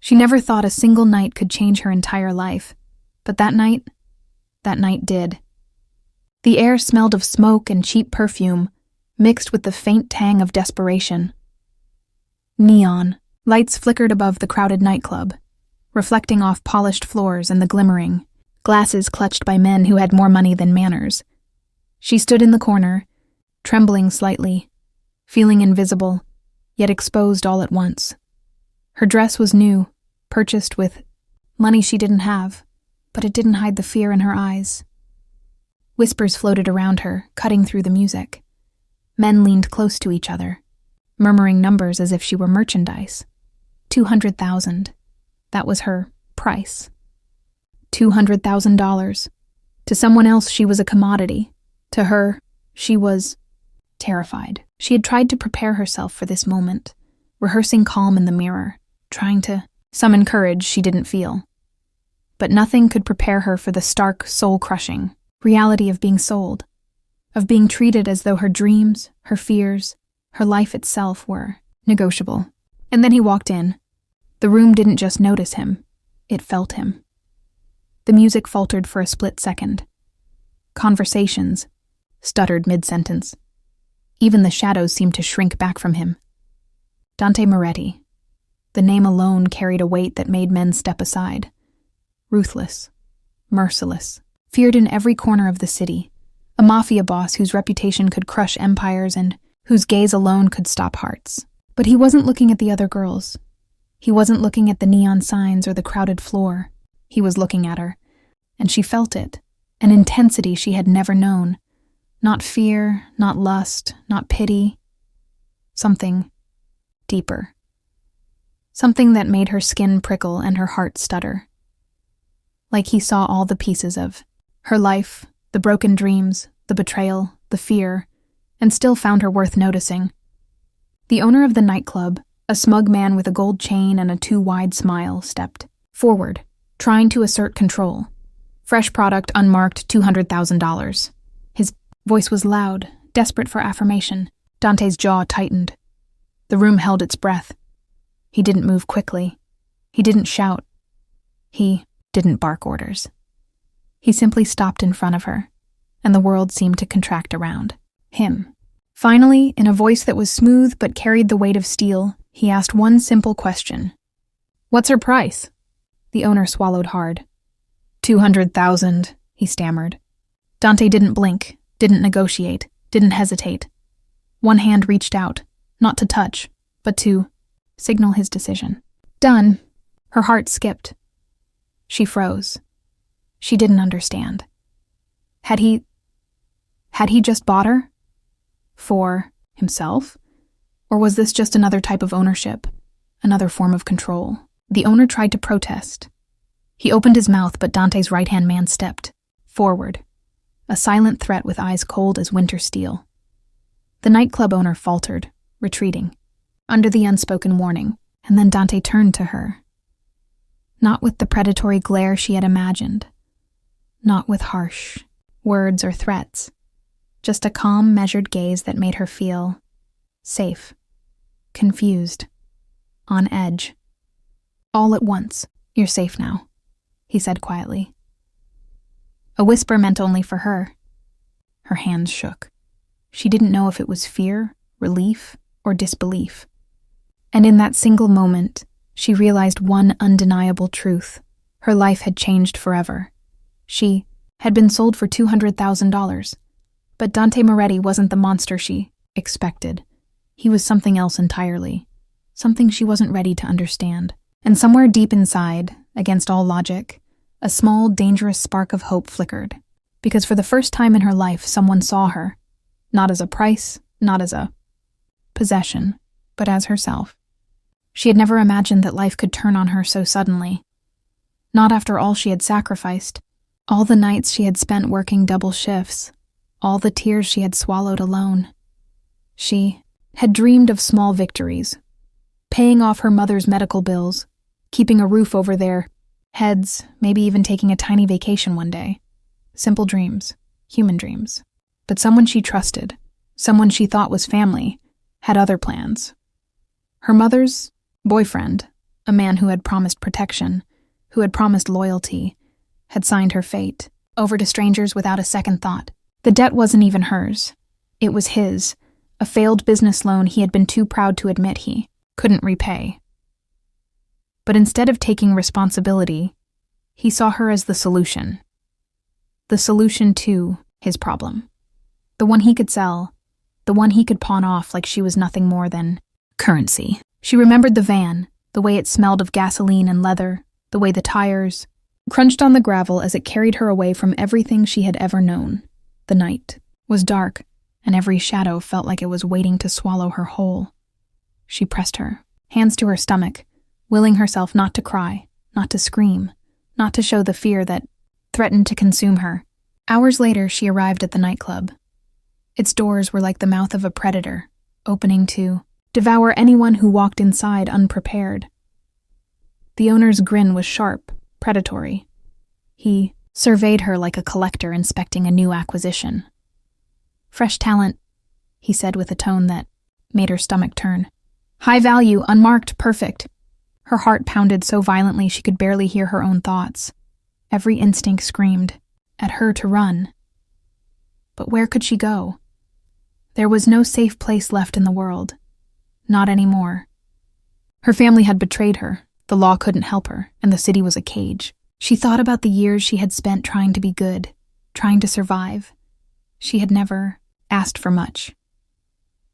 She never thought a single night could change her entire life, but that night did. The air smelled of smoke and cheap perfume, mixed with the faint tang of desperation. Neon lights flickered above the crowded nightclub, reflecting off polished floors and the glimmering, glasses clutched by men who had more money than manners. She stood in the corner, trembling slightly, feeling invisible, yet exposed all at once. Her dress was new, purchased with money she didn't have, but it didn't hide the fear in her eyes. Whispers floated around her, cutting through the music. Men leaned close to each other, murmuring numbers as if she were merchandise. 200,000. That was her price. $200,000. To someone else, she was a commodity. To her, she was terrified. She had tried to prepare herself for this moment, rehearsing calm in the mirror, trying to summon courage she didn't feel. But nothing could prepare her for the stark, soul-crushing reality of being sold, of being treated as though her dreams, her fears, her life itself were negotiable. And then he walked in. The room didn't just notice him, it felt him. The music faltered for a split second. Conversations stuttered mid-sentence. Even the shadows seemed to shrink back from him. Dante Moretti. The name alone carried a weight that made men step aside. Ruthless, merciless, feared in every corner of the city, a mafia boss whose reputation could crush empires and whose gaze alone could stop hearts. But he wasn't looking at the other girls. He wasn't looking at the neon signs or the crowded floor. He was looking at her, and she felt it, an intensity she had never known. Not fear, not lust, not pity. Something deeper. Something that made her skin prickle and her heart stutter. Like he saw all the pieces of her life, the broken dreams, the betrayal, the fear, and still found her worth noticing. The owner of the nightclub, a smug man with a gold chain and a too-wide smile, stepped forward, trying to assert control. Fresh product, unmarked, $200,000. His voice was loud, desperate for affirmation. Dante's jaw tightened. The room held its breath. He didn't move quickly. He didn't shout. He didn't bark orders. He simply stopped in front of her, and the world seemed to contract around him. Finally, in a voice that was smooth but carried the weight of steel, he asked one simple question. "What's her price?" The owner swallowed hard. 200,000, he stammered. Dante didn't blink, didn't negotiate, didn't hesitate. One hand reached out, not to touch, but to signal his decision. Done. Her heart skipped. She froze. She didn't understand. Had he just bought her? For himself? Or was this just another type of ownership, another form of control? The owner tried to protest. He opened his mouth, but Dante's right-hand man stepped forward, a silent threat with eyes cold as winter steel. The nightclub owner faltered, retreating, under the unspoken warning, and then Dante turned to her. Not with the predatory glare she had imagined, not with harsh words or threats, just a calm, measured gaze that made her feel safe, confused, on edge. All at once, "You're safe now," he said quietly. A whisper meant only for her. Her hands shook. She didn't know if it was fear, relief, or disbelief. And in that single moment, she realized one undeniable truth. Her life had changed forever. She had been sold for $200,000. But Dante Moretti wasn't the monster she expected. He was something else entirely. Something she wasn't ready to understand. And somewhere deep inside, against all logic, a small, dangerous spark of hope flickered. Because for the first time in her life, someone saw her. Not as a price, not as a possession, but as herself. She had never imagined that life could turn on her so suddenly. Not after all she had sacrificed, all the nights she had spent working double shifts, all the tears she had swallowed alone. She had dreamed of small victories, paying off her mother's medical bills, keeping a roof over their heads, maybe even taking a tiny vacation one day. Simple dreams, human dreams. But someone she trusted, someone she thought was family, had other plans. Her mother's boyfriend, A man who had promised protection, who had promised loyalty, had signed her fate, over to strangers without a second thought. The debt wasn't even hers. It was his, a failed business loan he had been too proud to admit he couldn't repay. But instead of taking responsibility, he saw her as the solution. The solution to his problem. The one he could sell, the one he could pawn off like she was nothing more than currency. She remembered the van, the way it smelled of gasoline and leather, the way the tires crunched on the gravel as it carried her away from everything she had ever known. The night was dark, and every shadow felt like it was waiting to swallow her whole. She pressed her hands to her stomach, willing herself not to cry, not to scream, not to show the fear that threatened to consume her. Hours later, she arrived at the nightclub. Its doors were like the mouth of a predator, opening to devour anyone who walked inside unprepared. The owner's grin was sharp, predatory. He surveyed her like a collector inspecting a new acquisition. "Fresh talent," he said with a tone that made her stomach turn. "High value, unmarked, perfect." Her heart pounded so violently she could barely hear her own thoughts. Every instinct screamed at her to run. But where could she go? There was no safe place left in the world. Not anymore. Her family had betrayed her, the law couldn't help her, and the city was a cage. She thought about the years she had spent trying to be good, trying to survive. She had never asked for much.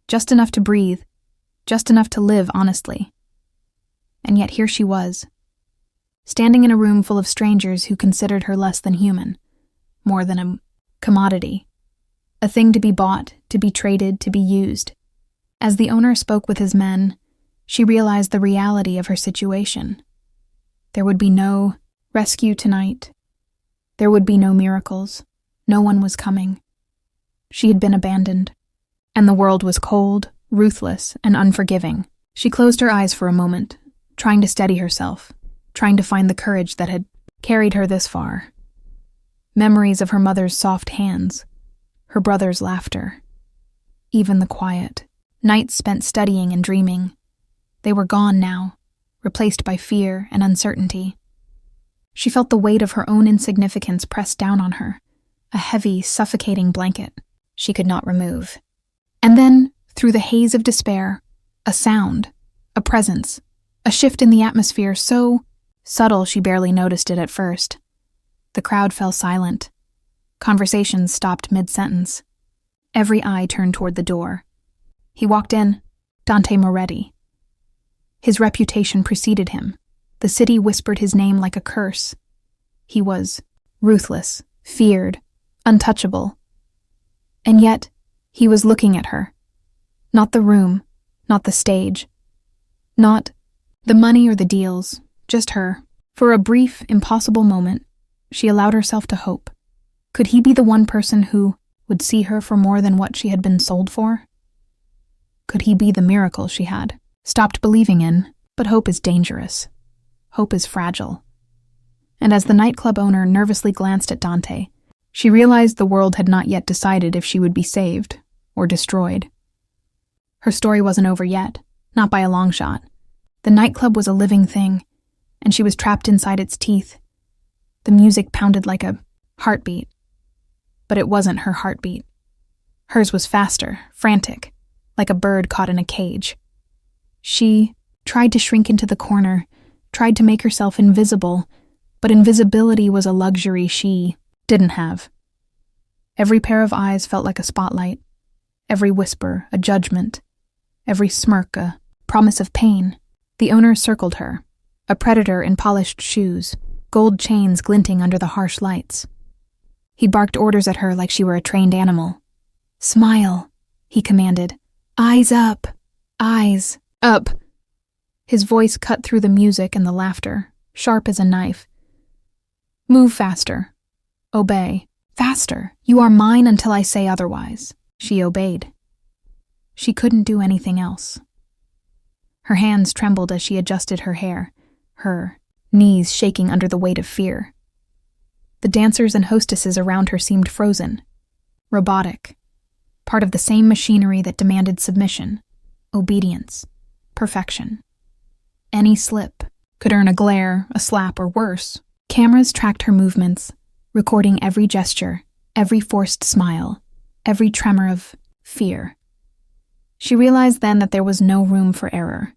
Just enough to breathe, just enough to live honestly. And yet here she was, standing in a room full of strangers who considered her less than human, more than a commodity, a thing to be bought, to be traded, to be used. As the owner spoke with his men, she realized the reality of her situation. There would be no rescue tonight. There would be no miracles. No one was coming. She had been abandoned, and the world was cold, ruthless, and unforgiving. She closed her eyes for a moment, trying to steady herself, trying to find the courage that had carried her this far. Memories of her mother's soft hands, her brother's laughter, even the quiet. Nights spent studying and dreaming. They were gone now, replaced by fear and uncertainty. She felt the weight of her own insignificance pressed down on her, a heavy, suffocating blanket she could not remove. And then, through the haze of despair, a sound, a presence, a shift in the atmosphere so subtle she barely noticed it at first. The crowd fell silent. Conversations stopped mid-sentence. Every eye turned toward the door. He walked in, Dante Moretti. His reputation preceded him. The city whispered his name like a curse. He was ruthless, feared, untouchable. And yet, he was looking at her. Not the room, not the stage, not the money or the deals, just her. For a brief, impossible moment, she allowed herself to hope. Could he be the one person who would see her for more than what she had been sold for? Could he be the miracle she had stopped believing in? But hope is dangerous. Hope is fragile. And as the nightclub owner nervously glanced at Dante, she realized the world had not yet decided if she would be saved or destroyed. Her story wasn't over yet, not by a long shot. The nightclub was a living thing, and she was trapped inside its teeth. The music pounded like a heartbeat, but it wasn't her heartbeat. Hers was faster, frantic, like a bird caught in a cage. She tried to shrink into the corner, tried to make herself invisible, but invisibility was a luxury she didn't have. Every pair of eyes felt like a spotlight, every whisper a judgment, every smirk a promise of pain. The owner circled her, a predator in polished shoes, gold chains glinting under the harsh lights. He barked orders at her like she were a trained animal. "Smile," he commanded. "Eyes up. Eyes up." His voice cut through the music and the laughter, sharp as a knife. "Move faster. Obey. Faster. You are mine until I say otherwise." She obeyed. She couldn't do anything else. Her hands trembled as she adjusted her hair, her knees shaking under the weight of fear. The dancers and hostesses around her seemed frozen, robotic, part of the same machinery that demanded submission, obedience, perfection. Any slip, could earn a glare, a slap, or worse. Cameras tracked her movements, recording every gesture, every forced smile, every tremor of fear. She realized then that there was no room for error.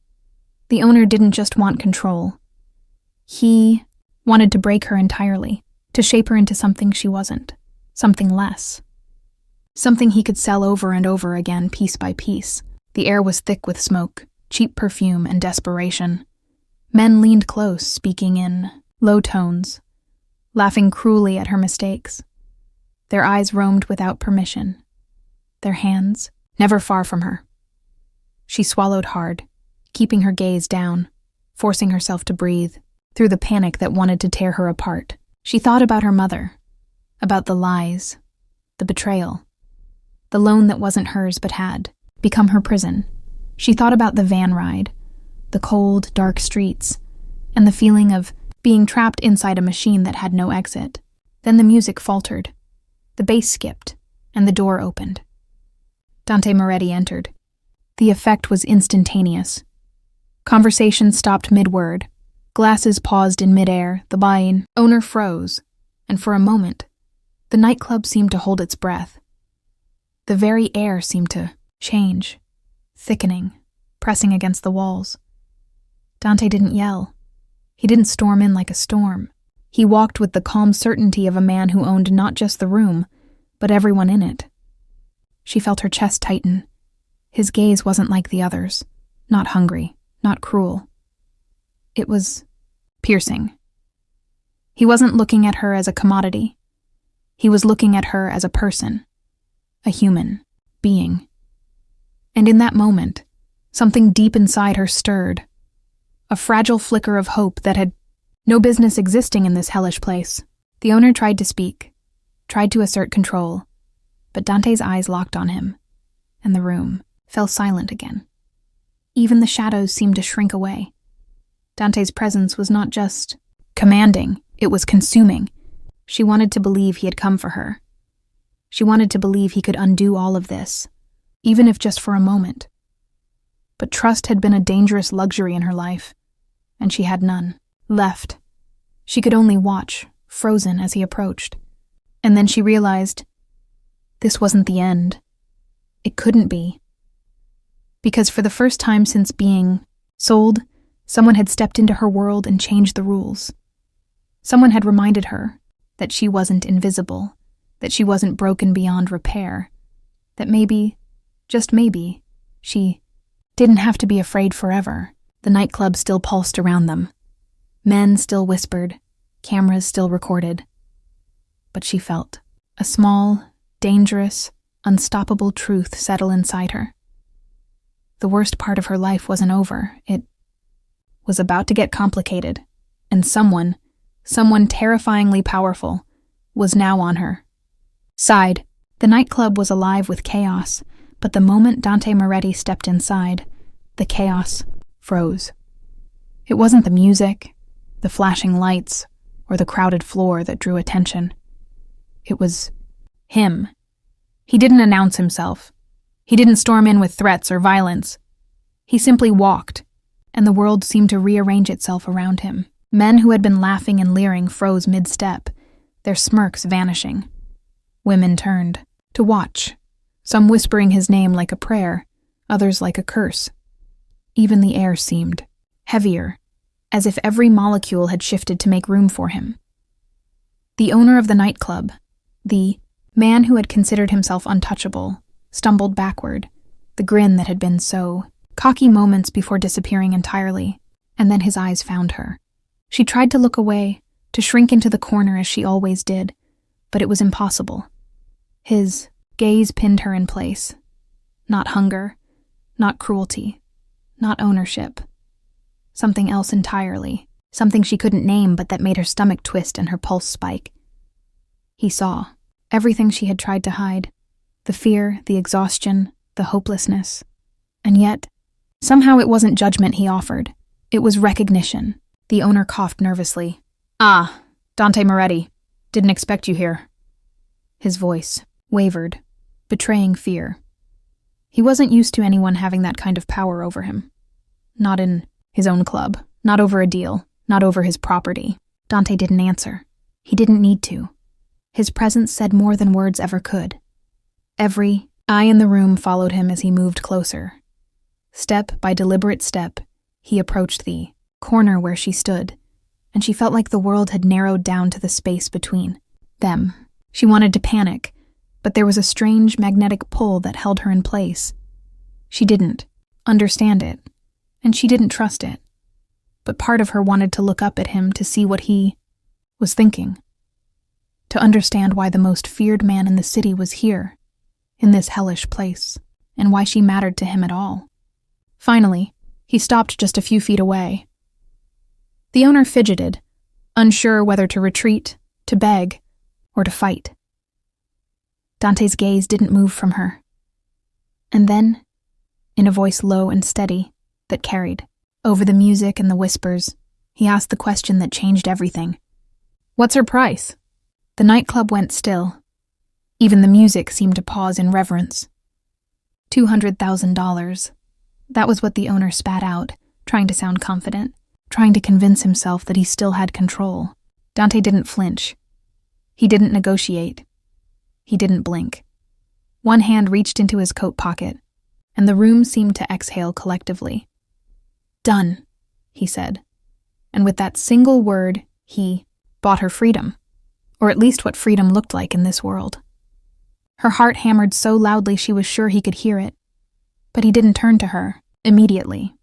The owner didn't just want control. He wanted to break her entirely, to shape her into something she wasn't, something less. Something he could sell over and over again, piece by piece. The air was thick with smoke, cheap perfume, and desperation. Men leaned close, speaking in low tones, laughing cruelly at her mistakes. Their eyes roamed without permission, their hands never far from her. She swallowed hard, keeping her gaze down, forcing herself to breathe through the panic that wanted to tear her apart. She thought about her mother, about the lies, the betrayal, the loan that wasn't hers but had become her prison. She thought about the van ride, the cold, dark streets, and the feeling of being trapped inside a machine that had no exit. Then the music faltered, the bass skipped, and the door opened. Dante Moretti entered. The effect was instantaneous. Conversation stopped mid-word. Glasses paused in midair. The owner froze, and for a moment, the nightclub seemed to hold its breath. The very air seemed to change, thickening, pressing against the walls. Dante didn't yell. He didn't storm in like a storm. He walked with the calm certainty of a man who owned not just the room, but everyone in it. She felt her chest tighten. His gaze wasn't like the others, not hungry, not cruel. It was piercing. He wasn't looking at her as a commodity. He was looking at her as a person, a human being. And in that moment, something deep inside her stirred, a fragile flicker of hope that had no business existing in this hellish place. The owner tried to speak, tried to assert control, but Dante's eyes locked on him, and the room fell silent again. Even the shadows seemed to shrink away. Dante's presence was not just commanding, it was consuming. She wanted to believe he had come for her. She wanted to believe he could undo all of this, even if just for a moment. But trust had been a dangerous luxury in her life, and she had none left. She could only watch, frozen as he approached. And then she realized this wasn't the end. It couldn't be. Because for the first time since being sold, someone had stepped into her world and changed the rules. Someone had reminded her that she wasn't invisible, that she wasn't broken beyond repair, that maybe, just maybe, she didn't have to be afraid forever. The nightclub still pulsed around them. Men still whispered, cameras still recorded. But she felt a small, dangerous, unstoppable truth settle inside her. The worst part of her life wasn't over. It was about to get complicated, and someone terrifyingly powerful, was now on her side. The nightclub was alive with chaos, but the moment Dante Moretti stepped inside, the chaos froze. It wasn't the music, the flashing lights, or the crowded floor that drew attention. It was him. He didn't announce himself. He didn't storm in with threats or violence. He simply walked, and the world seemed to rearrange itself around him. Men who had been laughing and leering froze mid-step, their smirks vanishing. Women turned to watch, some whispering his name like a prayer, others like a curse. Even the air seemed heavier, as if every molecule had shifted to make room for him. The owner of the nightclub, the man who had considered himself untouchable, stumbled backward, the grin that had been so cocky moments before disappearing entirely, and then his eyes found her. She tried to look away, to shrink into the corner as she always did, but it was impossible. His gaze pinned her in place. Not hunger, not cruelty, not ownership. Something else entirely, something she couldn't name but that made her stomach twist and her pulse spike. He saw everything she had tried to hide, the fear, the exhaustion, the hopelessness. And yet, somehow it wasn't judgment he offered. It was recognition. The owner coughed nervously. "Ah, Dante Moretti. Didn't expect you here." His voice wavered, betraying fear. He wasn't used to anyone having that kind of power over him. Not in his own club, not over a deal. not over his property. Dante didn't answer. He didn't need to. His presence said more than words ever could. Every eye in the room followed him as he moved closer. Step by deliberate step, he approached the corner where she stood, and she felt like the world had narrowed down to the space between them. She wanted to panic, but there was a strange magnetic pull that held her in place. She didn't understand it, and she didn't trust it, but part of her wanted to look up at him to see what he was thinking, to understand why the most feared man in the city was here, in this hellish place, and why she mattered to him at all. Finally, he stopped just a few feet away. The owner fidgeted, unsure whether to retreat, to beg, or to fight. Dante's gaze didn't move from her. And then, in a voice low and steady that carried over the music and the whispers, he asked the question that changed everything. "What's her price?" The nightclub went still. Even the music seemed to pause in reverence. $200,000. That was what the owner spat out, trying to sound confident, trying to convince himself that he still had control. Dante didn't flinch. He didn't negotiate. He didn't blink. One hand reached into his coat pocket, and the room seemed to exhale collectively. "Done," he said. And with that single word, he bought her freedom, or at least what freedom looked like in this world. Her heart hammered so loudly she was sure he could hear it. But he didn't turn to her immediately.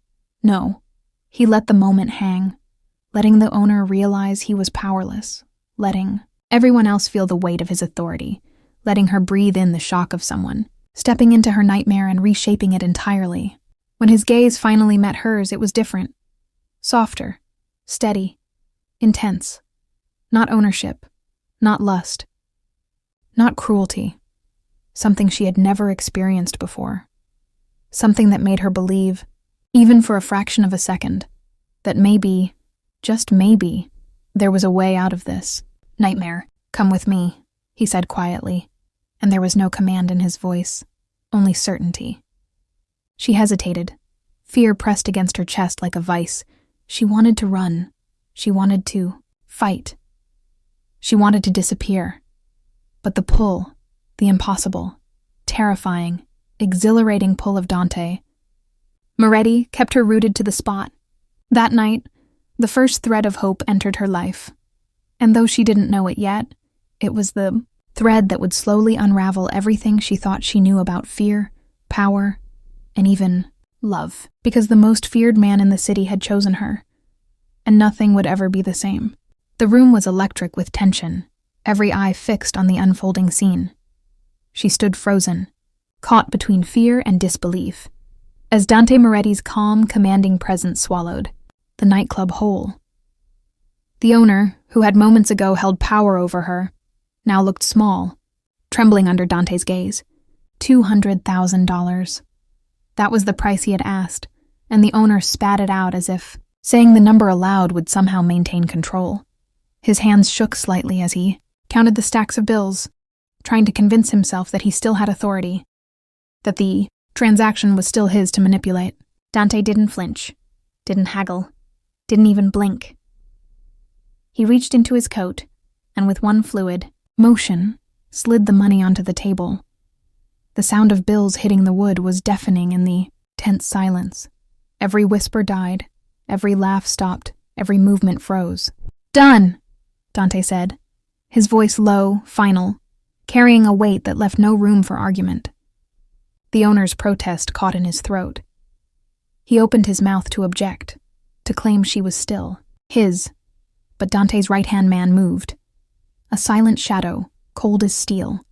No. He let the moment hang, letting the owner realize he was powerless, letting everyone else feel the weight of his authority, letting her breathe in the shock of someone, stepping into her nightmare and reshaping it entirely. When his gaze finally met hers, it was different. Softer, steady, intense. Not ownership, not lust, not cruelty. Something she had never experienced before. Something that made her believe, even for a fraction of a second, that maybe, just maybe, there was a way out of this. "Nightmare, come with me," he said quietly, and there was no command in his voice, only certainty. She hesitated. Fear pressed against her chest like a vice. She wanted to run. She wanted to fight. She wanted to disappear. But the pull, the impossible, terrifying, exhilarating pull of Dante, Moretti kept her rooted to the spot. That night, the first thread of hope entered her life. And though she didn't know it yet, it was the thread that would slowly unravel everything she thought she knew about fear, power, and even love. Because the most feared man in the city had chosen her, and nothing would ever be the same. The room was electric with tension, every eye fixed on the unfolding scene. She stood frozen, caught between fear and disbelief, as Dante Moretti's calm, commanding presence swallowed the nightclub whole. The owner, who had moments ago held power over her, now looked small, trembling under Dante's gaze. $200,000. That was the price he had asked, and the owner spat it out as if saying the number aloud would somehow maintain control. His hands shook slightly as he counted the stacks of bills, trying to convince himself that he still had authority, that the transaction was still his to manipulate. Dante didn't flinch, didn't haggle, didn't even blink. He reached into his coat, and with one fluid motion, slid the money onto the table. The sound of bills hitting the wood was deafening in the tense silence. Every whisper died, every laugh stopped, every movement froze. "Done," Dante said, his voice low, final, carrying a weight that left no room for argument. The owner's protest caught in his throat. He opened his mouth to object, to claim she was still his, but Dante's right-hand man moved. A silent shadow, cold as steel.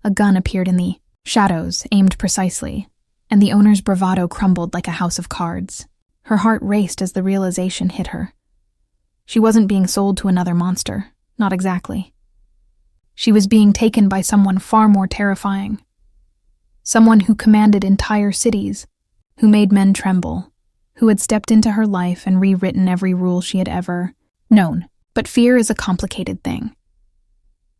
A gun appeared in the shadows, aimed precisely, and the owner's bravado crumbled like a house of cards. Her heart raced as the realization hit her. She wasn't being sold to another monster, not exactly. She was being taken by someone far more terrifying. Someone who commanded entire cities, who made men tremble, who had stepped into her life and rewritten every rule she had ever known. But fear is a complicated thing.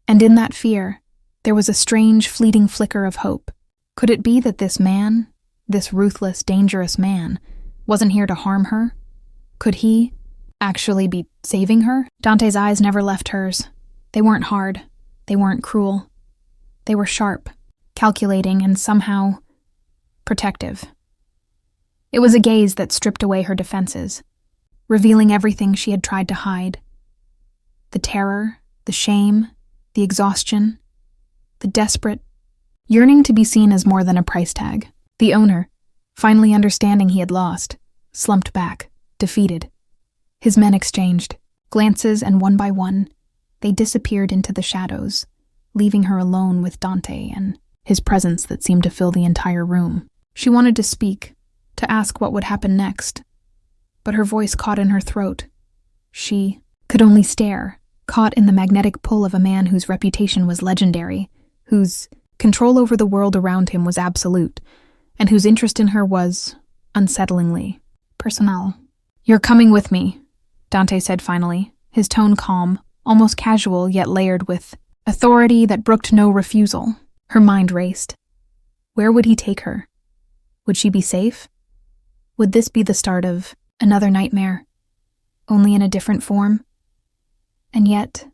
And in that fear, there was a strange, fleeting flicker of hope. Could it be that this man, this ruthless, dangerous man, wasn't here to harm her? Could he, actually be saving her? Dante's eyes never left hers. They weren't hard. They weren't cruel. They were sharp, calculating, and somehow protective. It was a gaze that stripped away her defenses, revealing everything she had tried to hide. The terror, the shame, the exhaustion, the desperate yearning to be seen as more than a price tag. The owner, finally understanding he had lost, slumped back, defeated. His men exchanged glances, and one by one, they disappeared into the shadows, leaving her alone with Dante and his presence that seemed to fill the entire room. She wanted to speak, to ask what would happen next, but her voice caught in her throat. She could only stare, caught in the magnetic pull of a man whose reputation was legendary, whose control over the world around him was absolute, and whose interest in her was, unsettlingly, personal. "You're coming with me," Dante said finally, his tone calm, almost casual yet layered with authority that brooked no refusal. Her mind raced. Where would he take her? Would she be safe? Would this be the start of another nightmare, only in a different form? And yet,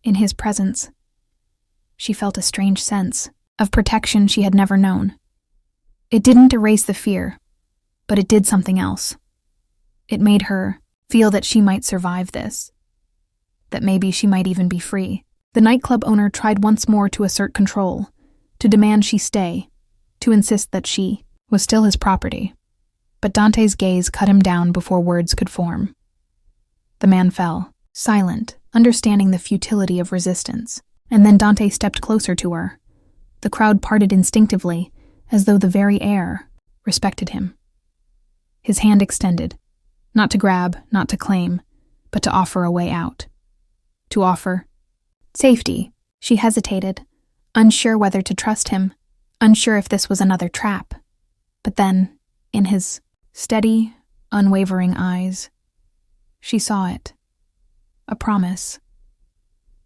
in his presence, she felt a strange sense of protection she had never known. It didn't erase the fear, but it did something else. It made her feel that she might survive this, that maybe she might even be free. The nightclub owner tried once more to assert control, to demand she stay, to insist that she was still his property. But Dante's gaze cut him down before words could form. The man fell, silent, understanding the futility of resistance, and then Dante stepped closer to her. The crowd parted instinctively, as though the very air respected him. His hand extended, not to grab, not to claim, but to offer a way out. To offer safety. She hesitated, unsure whether to trust him, unsure if this was another trap. But then, in his steady, unwavering eyes, she saw it. A promise.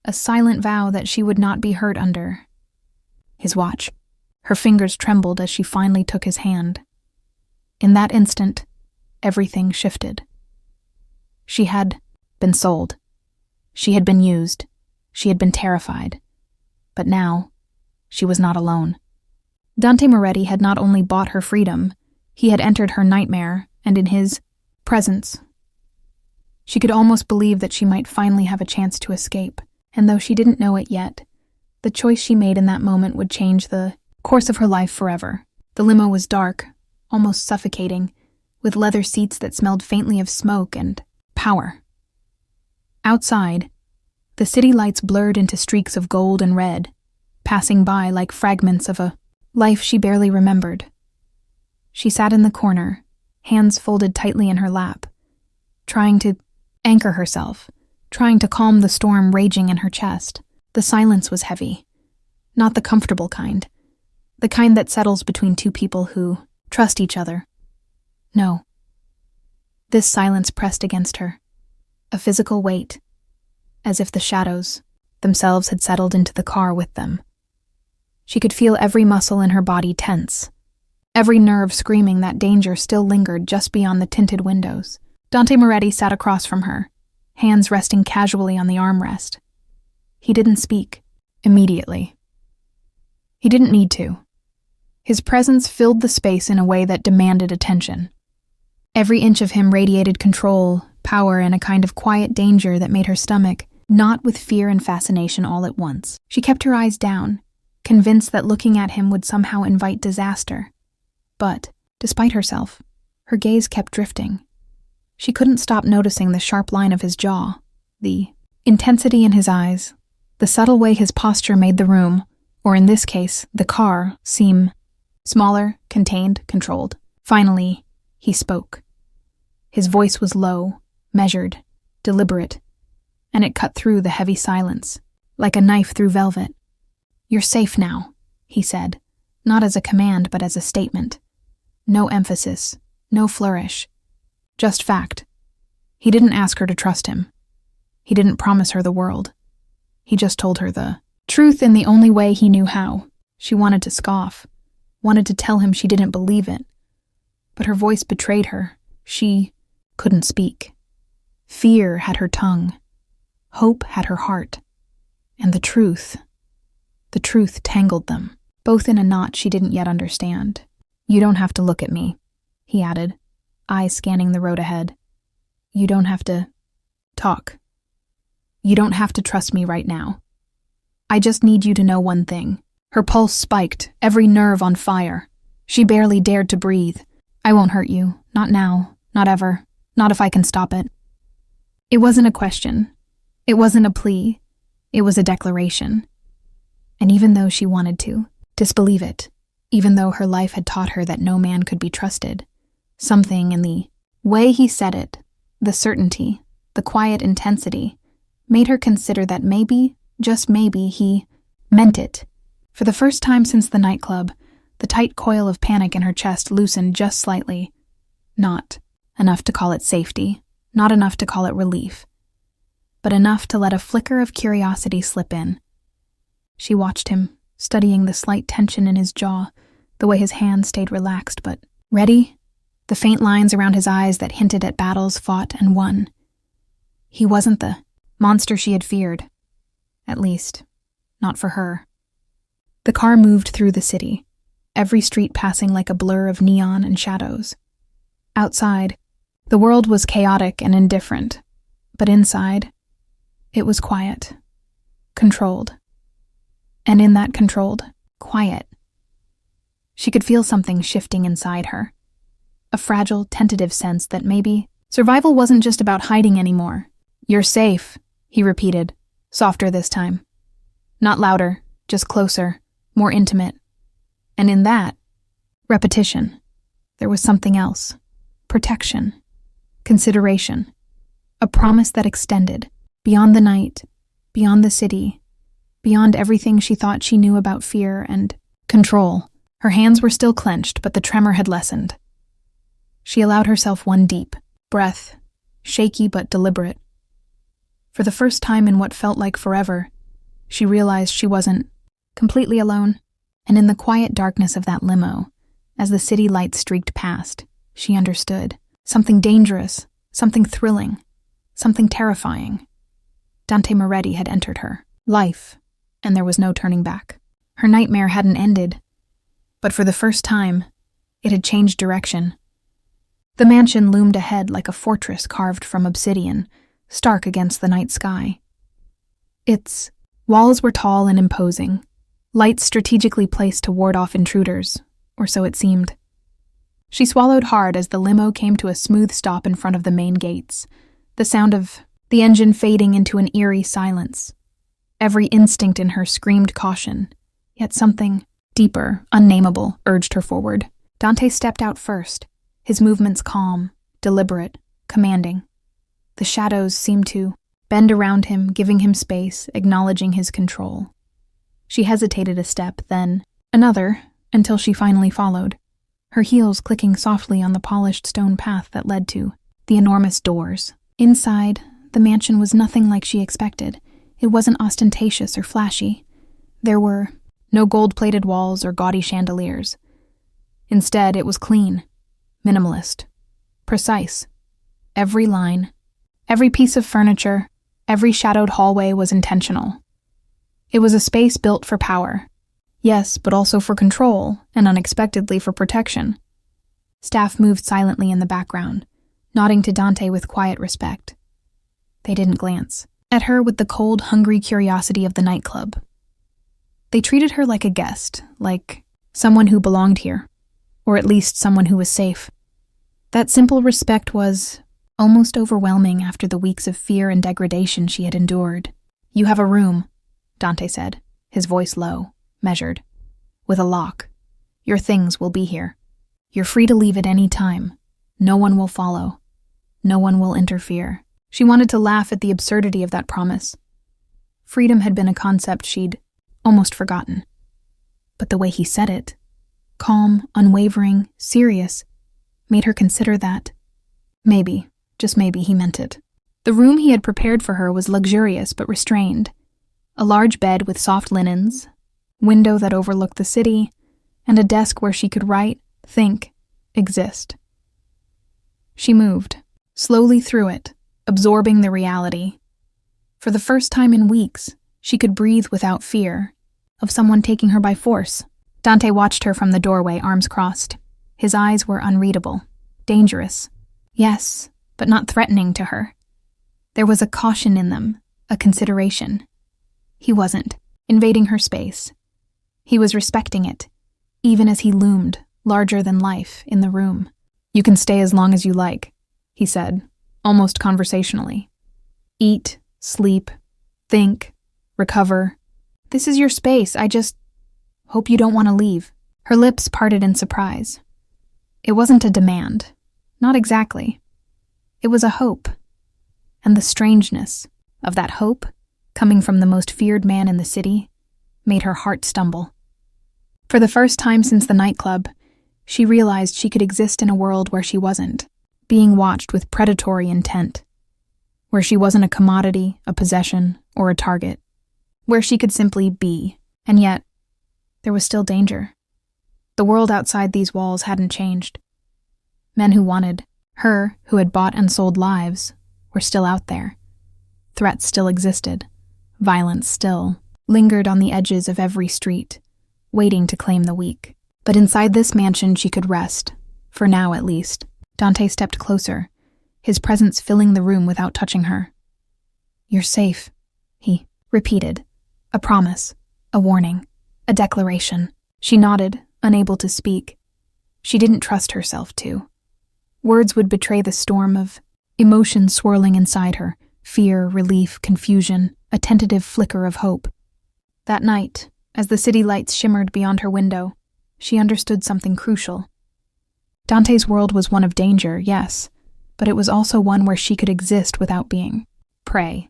A silent vow that she would not be hurt under his watch. Her fingers trembled as she finally took his hand. In that instant, everything shifted. She had been sold. She had been used. She had been terrified. But now, she was not alone. Dante Moretti had not only bought her freedom, he had entered her nightmare, and in his presence, she could almost believe that she might finally have a chance to escape. And though she didn't know it yet, the choice she made in that moment would change the course of her life forever. The limo was dark, almost suffocating, with leather seats that smelled faintly of smoke and power. Outside, the city lights blurred into streaks of gold and red, passing by like fragments of a life she barely remembered. She sat in the corner, hands folded tightly in her lap, trying to anchor herself, trying to calm the storm raging in her chest. The silence was heavy, not the comfortable kind, the kind that settles between two people who trust each other. No. This silence pressed against her, a physical weight, as if the shadows themselves had settled into the car with them. She could feel every muscle in her body tense, every nerve screaming that danger still lingered just beyond the tinted windows. Dante Moretti sat across from her, hands resting casually on the armrest. He didn't speak immediately. He didn't need to. His presence filled the space in a way that demanded attention. Every inch of him radiated control, power, and a kind of quiet danger that made her stomach knot with fear and fascination all at once. She kept her eyes down, convinced that looking at him would somehow invite disaster. But, despite herself, her gaze kept drifting. She couldn't stop noticing the sharp line of his jaw, the intensity in his eyes, the subtle way his posture made the room, or in this case, the car, seem smaller, contained, controlled. Finally, he spoke. His voice was low, measured, deliberate, and it cut through the heavy silence, like a knife through velvet. "You're safe now," he said, not as a command but as a statement. No emphasis, no flourish, just fact. He didn't ask her to trust him. He didn't promise her the world. He just told her the truth in the only way he knew how. She wanted to scoff, wanted to tell him she didn't believe it, but her voice betrayed her. She couldn't speak. Fear had her tongue. Hope had her heart. And the truth tangled them, both in a knot she didn't yet understand. "You don't have to look at me," he added, eyes scanning the road ahead. "You don't have to talk. You don't have to trust me right now. I just need you to know one thing." Her pulse spiked, every nerve on fire. She barely dared to breathe. "I won't hurt you. Not now. Not ever. Not if I can stop it." It wasn't a question. It wasn't a plea. It was a declaration. And even though she wanted to disbelieve it, even though her life had taught her that no man could be trusted, something in the way he said it, the certainty, the quiet intensity, made her consider that maybe, just maybe, he meant it. For the first time since the nightclub, the tight coil of panic in her chest loosened just slightly. Not enough to call it safety, not enough to call it relief, but enough to let a flicker of curiosity slip in. She watched him, studying the slight tension in his jaw, the way his hand stayed relaxed but ready, the faint lines around his eyes that hinted at battles fought and won. He wasn't the monster she had feared. At least, not for her. The car moved through the city, every street passing like a blur of neon and shadows. Outside, the world was chaotic and indifferent, but inside, it was quiet, controlled. And in that controlled quiet, she could feel something shifting inside her. A fragile, tentative sense that maybe survival wasn't just about hiding anymore. "You're safe," he repeated, softer this time. Not louder, just closer, more intimate. And in that repetition, there was something else. Protection. Consideration. A promise that extended beyond the night, beyond the city, beyond everything she thought she knew about fear and control. Her hands were still clenched, but the tremor had lessened. She allowed herself one deep breath, shaky but deliberate. For the first time in what felt like forever, she realized she wasn't completely alone. And in the quiet darkness of that limo, as the city lights streaked past, she understood. Something dangerous, something thrilling, something terrifying. Dante Moretti had entered her life, and there was no turning back. Her nightmare hadn't ended, but for the first time, it had changed direction. The mansion loomed ahead like a fortress carved from obsidian, stark against the night sky. Its walls were tall and imposing, lights strategically placed to ward off intruders, or so it seemed. She swallowed hard as the limo came to a smooth stop in front of the main gates, the sound of the engine fading into an eerie silence. Every instinct in her screamed caution, yet something deeper, unnameable, urged her forward. Dante stepped out first, his movements calm, deliberate, commanding. The shadows seemed to bend around him, giving him space, acknowledging his control. She hesitated a step, then another, until she finally followed, her heels clicking softly on the polished stone path that led to the enormous doors. Inside, the mansion was nothing like she expected. It wasn't ostentatious or flashy. There were no gold-plated walls or gaudy chandeliers. Instead, it was clean, minimalist, precise. Every line, every piece of furniture, every shadowed hallway was intentional. It was a space built for power. Yes, but also for control, and unexpectedly for protection. Staff moved silently in the background, nodding to Dante with quiet respect. They didn't glance at her with the cold, hungry curiosity of the nightclub. They treated her like a guest, like someone who belonged here, or at least someone who was safe. That simple respect was almost overwhelming after the weeks of fear and degradation she had endured. "You have a room," Dante said, his voice low, measured, "with a lock. Your things will be here. You're free to leave at any time. No one will follow. No one will interfere." She wanted to laugh at the absurdity of that promise. Freedom had been a concept she'd almost forgotten. But the way he said it, calm, unwavering, serious, made her consider that maybe, just maybe, he meant it. The room he had prepared for her was luxurious but restrained. A large bed with soft linens, window that overlooked the city, and a desk where she could write, think, exist. She moved, slowly through it, absorbing the reality. For the first time in weeks, she could breathe without fear of someone taking her by force. Dante watched her from the doorway, arms crossed. His eyes were unreadable, dangerous. Yes, but not threatening to her. There was a caution in them, a consideration. He wasn't invading her space. He was respecting it, even as he loomed, larger than life, in the room. "You can stay as long as you like," he said, almost conversationally. "Eat, sleep, think, recover. This is your space. I just hope you don't want to leave." Her lips parted in surprise. It wasn't a demand. Not exactly. It was a hope. And the strangeness of that hope, coming from the most feared man in the city, made her heart stumble. For the first time since the nightclub, she realized she could exist in a world where she wasn't, being watched with predatory intent. Where she wasn't a commodity, a possession, or a target. Where she could simply be. And yet, there was still danger. The world outside these walls hadn't changed. Men who wanted her, who had bought and sold lives, were still out there. Threats still existed. Violence still lingered on the edges of every street, waiting to claim the weak. But inside this mansion she could rest, for now at least. Dante stepped closer, his presence filling the room without touching her. "You're safe," he repeated. A promise, a warning, a declaration. She nodded, unable to speak. She didn't trust herself to. Words would betray the storm of emotion swirling inside her, fear, relief, confusion, a tentative flicker of hope. That night, as the city lights shimmered beyond her window, she understood something crucial. Dante's world was one of danger, yes, but it was also one where she could exist without being prey.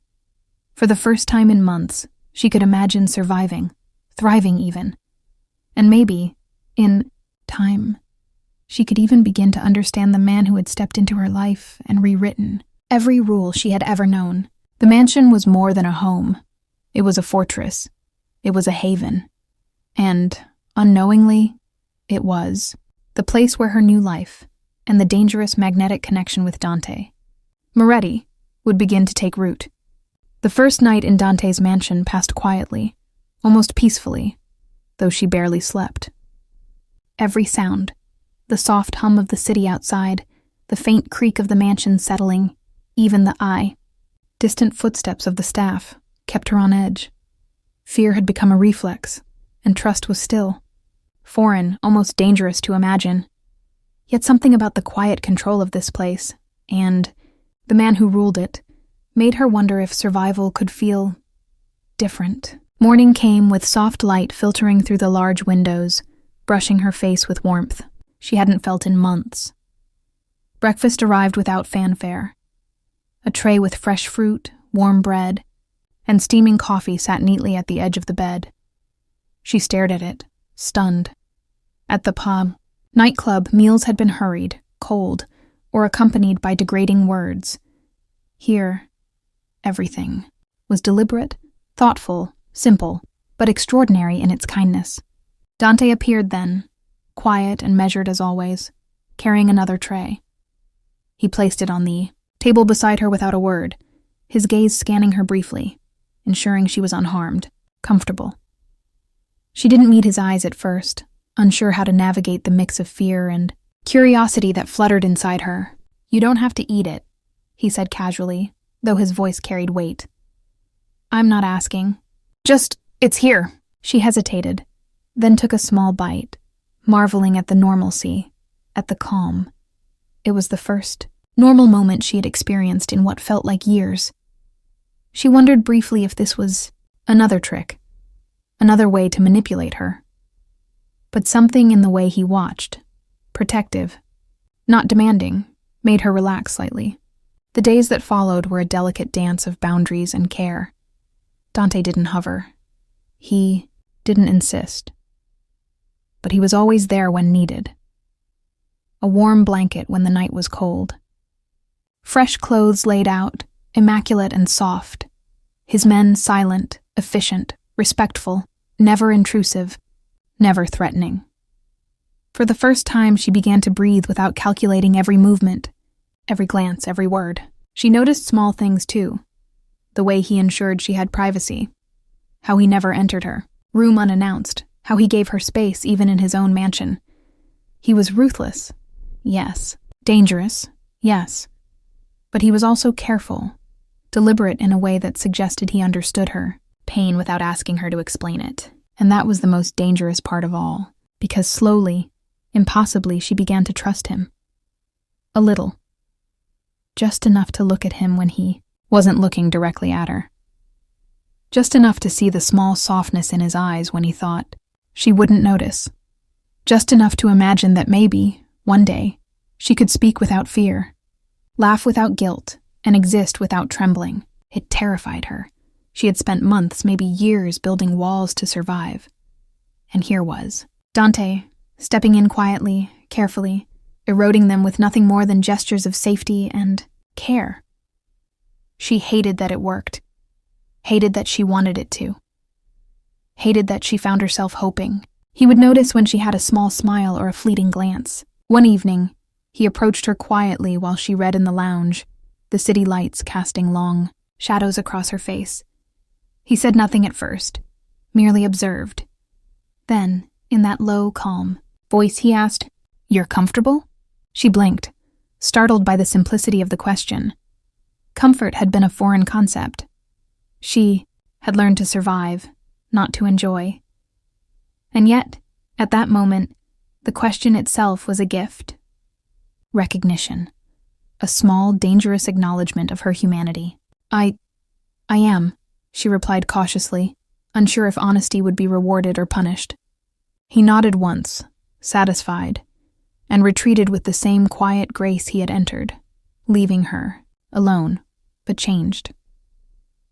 For the first time in months, she could imagine surviving, thriving even. And maybe, in time, she could even begin to understand the man who had stepped into her life and rewritten every rule she had ever known. The mansion was more than a home. It was a fortress. It was a haven. And, unknowingly, it was the place where her new life and the dangerous magnetic connection with Dante, Moretti, would begin to take root. The first night in Dante's mansion passed quietly, almost peacefully, though she barely slept. Every sound, the soft hum of the city outside, the faint creak of the mansion settling, even the distant footsteps of the staff, kept her on edge. Fear had become a reflex, and trust was still. Foreign, almost dangerous to imagine. Yet something about the quiet control of this place, and the man who ruled it, made her wonder if survival could feel different. Morning came with soft light filtering through the large windows, brushing her face with warmth she hadn't felt in months. Breakfast arrived without fanfare. A tray with fresh fruit, warm bread, and steaming coffee sat neatly at the edge of the bed. She stared at it, stunned. At the nightclub, meals had been hurried, cold, or accompanied by degrading words. Here, everything was deliberate, thoughtful, simple, but extraordinary in its kindness. Dante appeared then, quiet and measured as always, carrying another tray. He placed it on the table beside her without a word, his gaze scanning her briefly, ensuring she was unharmed, comfortable. She didn't meet his eyes at first, unsure how to navigate the mix of fear and curiosity that fluttered inside her. "You don't have to eat it," he said casually, though his voice carried weight. "I'm not asking. Just, it's here." She hesitated, then took a small bite, marveling at the normalcy, at the calm. It was the first normal moment she had experienced in what felt like years. She wondered briefly if this was another trick, another way to manipulate her. But something in the way he watched, protective, not demanding, made her relax slightly. The days that followed were a delicate dance of boundaries and care. Dante didn't hover. He didn't insist. But he was always there when needed. A warm blanket when the night was cold. Fresh clothes laid out, immaculate and soft. His men silent, efficient, respectful, never intrusive, never threatening. For the first time, she began to breathe without calculating every movement, every glance, every word. She noticed small things too. The way he ensured she had privacy. How he never entered her room unannounced. How he gave her space even in his own mansion. He was ruthless, yes. Dangerous, yes. But he was also careful, deliberate in a way that suggested he understood her pain without asking her to explain it. And that was the most dangerous part of all, because slowly, impossibly, she began to trust him. A little. Just enough to look at him when he wasn't looking directly at her. Just enough to see the small softness in his eyes when he thought she wouldn't notice. Just enough to imagine that maybe, one day, she could speak without fear, laugh without guilt, and exist without trembling. It terrified her. She had spent months, maybe years, building walls to survive. And here was Dante, stepping in quietly, carefully, eroding them with nothing more than gestures of safety and care. She hated that it worked. Hated that she wanted it to. Hated that she found herself hoping. He would notice when she had a small smile or a fleeting glance. One evening, he approached her quietly while she read in the lounge, the city lights casting long shadows across her face. He said nothing at first, merely observed. Then, in that low, calm voice, he asked, "You're comfortable?" She blinked, startled by the simplicity of the question. Comfort had been a foreign concept. She had learned to survive, not to enjoy. And yet, at that moment, the question itself was a gift. Recognition. A small, dangerous acknowledgement of her humanity. I am, she replied cautiously, unsure if honesty would be rewarded or punished. He nodded once, satisfied, and retreated with the same quiet grace he had entered, leaving her, alone, but changed.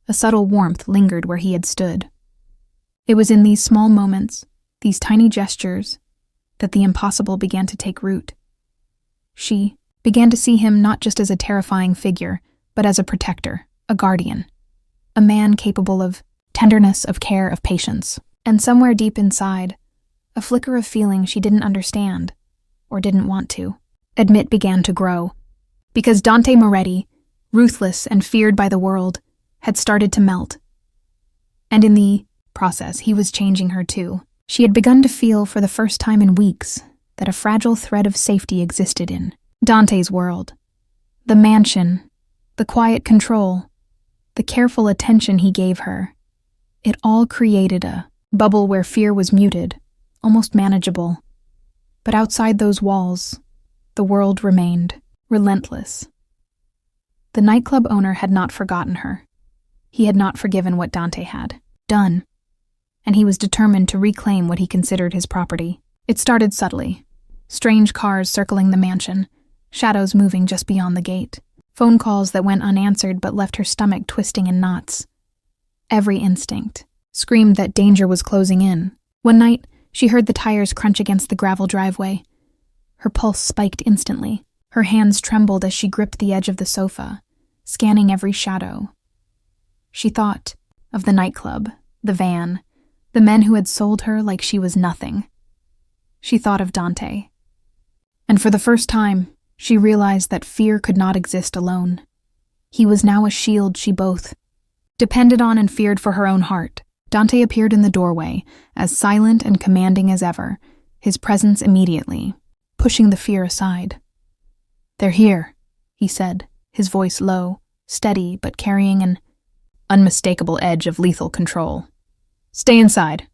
A subtle warmth lingered where he had stood. It was in these small moments, these tiny gestures, that the impossible began to take root. She began to see him not just as a terrifying figure, but as a protector, a guardian, a man capable of tenderness, of care, of patience. And somewhere deep inside, a flicker of feeling she didn't understand, or didn't want to admit, began to grow. Because Dante Moretti, ruthless and feared by the world, had started to melt. And in the process, he was changing her too. She had begun to feel for the first time in weeks that a fragile thread of safety existed in Dante's world. The mansion, the quiet control, the careful attention he gave her. It all created a bubble where fear was muted, almost manageable. But outside those walls, the world remained relentless. The nightclub owner had not forgotten her. He had not forgiven what Dante had done, and he was determined to reclaim what he considered his property. It started subtly. Strange cars circling the mansion, shadows moving just beyond the gate, phone calls that went unanswered but left her stomach twisting in knots. Every instinct screamed that danger was closing in. One night, she heard the tires crunch against the gravel driveway. Her pulse spiked instantly. Her hands trembled as she gripped the edge of the sofa, scanning every shadow. She thought of the nightclub, the van, the men who had sold her like she was nothing. She thought of Dante. And for the first time, she realized that fear could not exist alone. He was now a shield she both depended on and feared for her own heart. Dante appeared in the doorway, as silent and commanding as ever, his presence immediately pushing the fear aside. "They're here," he said, his voice low, steady, but carrying an unmistakable edge of lethal control. "Stay inside."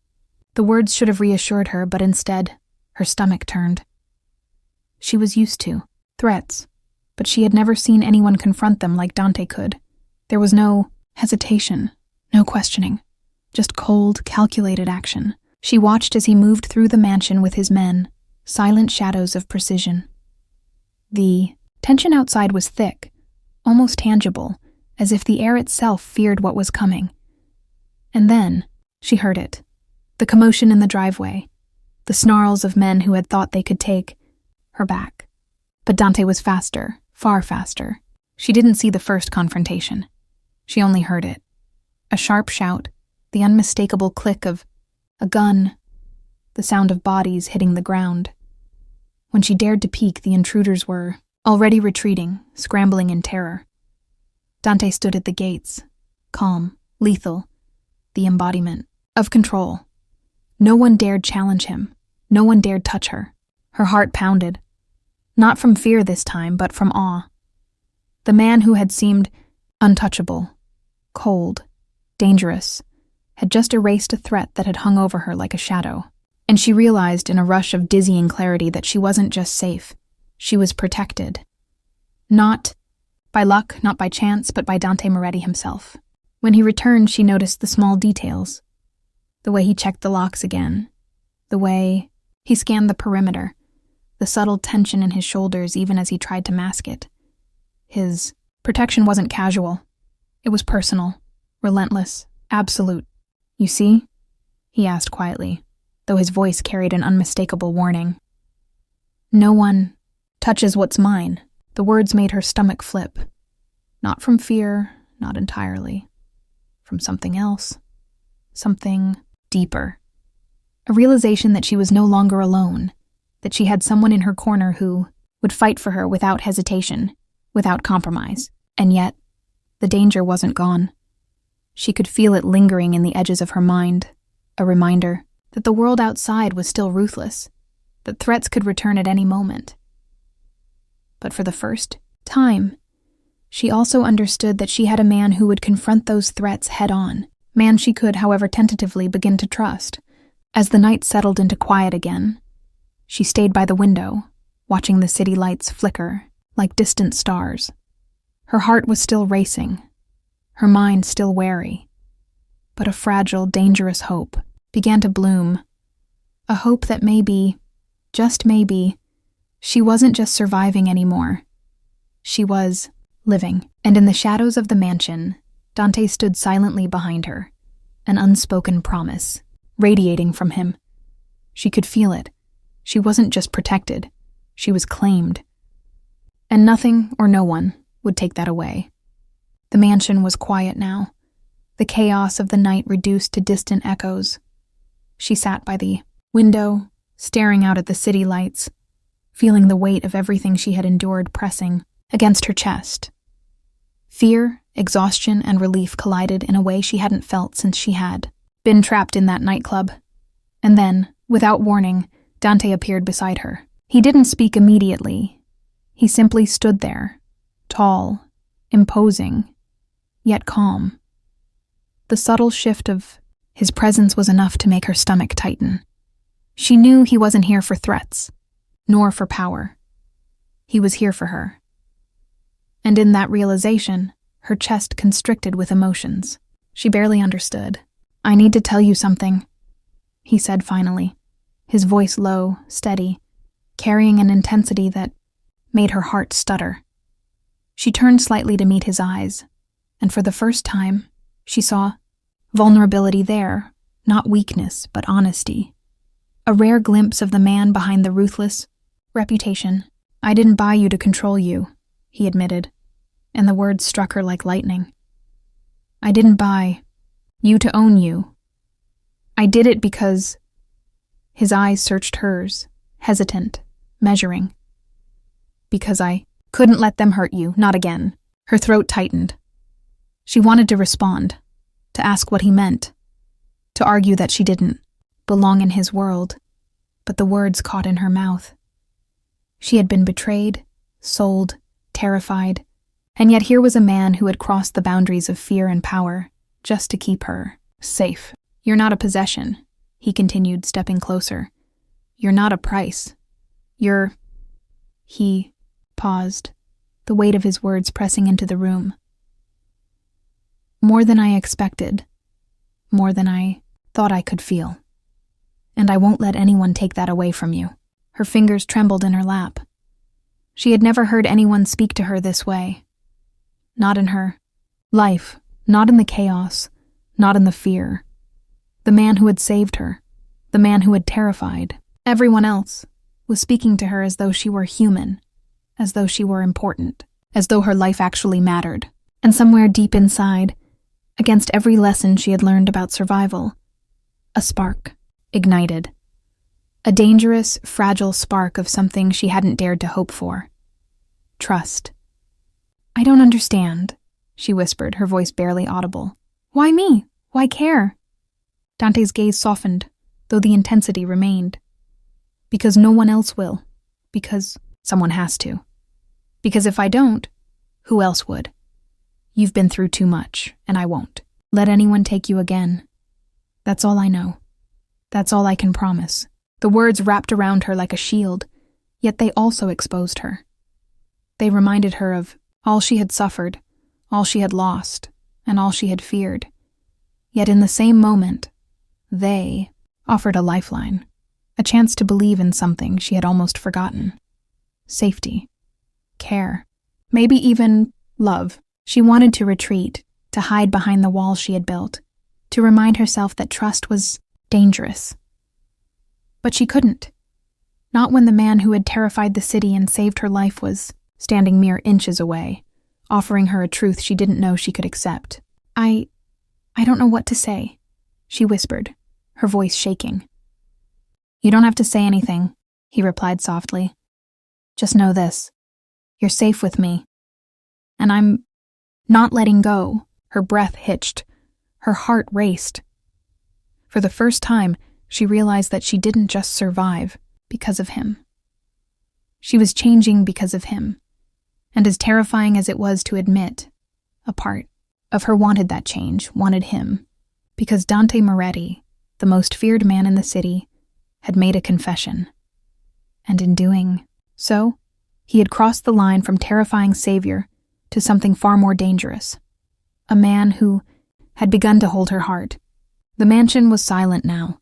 The words should have reassured her, but instead, her stomach turned. She was used to threats, but she had never seen anyone confront them like Dante could. There was no hesitation, no questioning, just cold, calculated action. She watched as he moved through the mansion with his men, silent shadows of precision. The tension outside was thick, almost tangible, as if the air itself feared what was coming. And then, she heard it. The commotion in the driveway, the snarls of men who had thought they could take her back. But Dante was faster, far faster. She didn't see the first confrontation. She only heard it. A sharp shout, the unmistakable click of a gun, the sound of bodies hitting the ground. When she dared to peek, the intruders were already retreating, scrambling in terror. Dante stood at the gates, calm, lethal, the embodiment of control. No one dared challenge him. No one dared touch her. Her heart pounded. Not from fear this time, but from awe. The man who had seemed untouchable, cold, dangerous, had just erased a threat that had hung over her like a shadow. And she realized in a rush of dizzying clarity that she wasn't just safe. She was protected. Not by luck, not by chance, but by Dante Moretti himself. When he returned, she noticed the small details. The way he checked the locks again. The way he scanned the perimeter. The subtle tension in his shoulders even as he tried to mask it. His protection wasn't casual. It was personal, relentless, absolute. "You see?" he asked quietly, though his voice carried an unmistakable warning. "No one touches what's mine." The words made her stomach flip. Not from fear, not entirely. From something else. Something deeper. A realization that she was no longer alone, that she had someone in her corner who would fight for her without hesitation, without compromise. And yet, the danger wasn't gone. She could feel it lingering in the edges of her mind, a reminder that the world outside was still ruthless, that threats could return at any moment. But for the first time, she also understood that she had a man who would confront those threats head-on, man she could, however tentatively, begin to trust. As the night settled into quiet again, she stayed by the window, watching the city lights flicker like distant stars. Her heart was still racing, her mind still wary, but a fragile, dangerous hope began to bloom. A hope that maybe, just maybe, she wasn't just surviving anymore. She was living. And in the shadows of the mansion, Dante stood silently behind her, an unspoken promise, radiating from him. She could feel it. She wasn't just protected. She was claimed. And nothing or no one would take that away. The mansion was quiet now, the chaos of the night reduced to distant echoes. She sat by the window, staring out at the city lights, feeling the weight of everything she had endured pressing against her chest. Fear, exhaustion, and relief collided in a way she hadn't felt since she had been trapped in that nightclub. And then, without warning, Dante appeared beside her. He didn't speak immediately. He simply stood there, tall, imposing, yet calm. The subtle shift of his presence was enough to make her stomach tighten. She knew he wasn't here for threats, nor for power. He was here for her. And in that realization, her chest constricted with emotions. She barely understood. "I need to tell you something," he said finally, his voice low, steady, carrying an intensity that made her heart stutter. She turned slightly to meet his eyes, and for the first time, she saw vulnerability there, not weakness, but honesty. A rare glimpse of the man behind the ruthless reputation. "I didn't buy you to control you," he admitted, and the words struck her like lightning. "I didn't buy you to own you. I did it because—" His eyes searched hers, hesitant, measuring. "Because I couldn't let them hurt you, not again." Her throat tightened. She wanted to respond, to ask what he meant, to argue that she didn't belong in his world, but the words caught in her mouth. She had been betrayed, sold, terrified, and yet here was a man who had crossed the boundaries of fear and power just to keep her safe. "You're not a possession," he continued, stepping closer. "You're not a price. You're—" He paused, the weight of his words pressing into the room. "More than I expected, more than I thought I could feel. And I won't let anyone take that away from you." Her fingers trembled in her lap. She had never heard anyone speak to her this way. Not in her life, not in the chaos, not in the fear. The man who had saved her, the man who had terrified everyone else, was speaking to her as though she were human, as though she were important, as though her life actually mattered. And somewhere deep inside, against every lesson she had learned about survival, a spark ignited. A dangerous, fragile spark of something she hadn't dared to hope for. Trust. "I don't understand," she whispered, her voice barely audible. Why me? Why care? Dante's gaze softened, though the intensity remained. Because no one else will. Because someone has to. Because if I don't, who else would? You've been through too much, and I won't let anyone take you again. That's all I know. That's all I can promise. The words wrapped around her like a shield, yet they also exposed her. They reminded her of all she had suffered, all she had lost, and all she had feared. Yet in the same moment, they offered a lifeline, a chance to believe in something she had almost forgotten. Safety, care, maybe even love. She wanted to retreat, to hide behind the walls she had built, to remind herself that trust was dangerous. But she couldn't. Not when the man who had terrified the city and saved her life was standing mere inches away, offering her a truth she didn't know she could accept. I don't know what to say, she whispered, her voice shaking. You don't have to say anything, he replied softly. Just know this. You're safe with me. And I'm not letting go. Her breath hitched. Her heart raced. For the first time, she realized that she didn't just survive because of him. She was changing because of him. And as terrifying as it was to admit, a part of her wanted that change, wanted him, because Dante Moretti, the most feared man in the city, had made a confession. And in doing so, he had crossed the line from terrifying savior to something far more dangerous. A man who had begun to hold her heart. The mansion was silent now,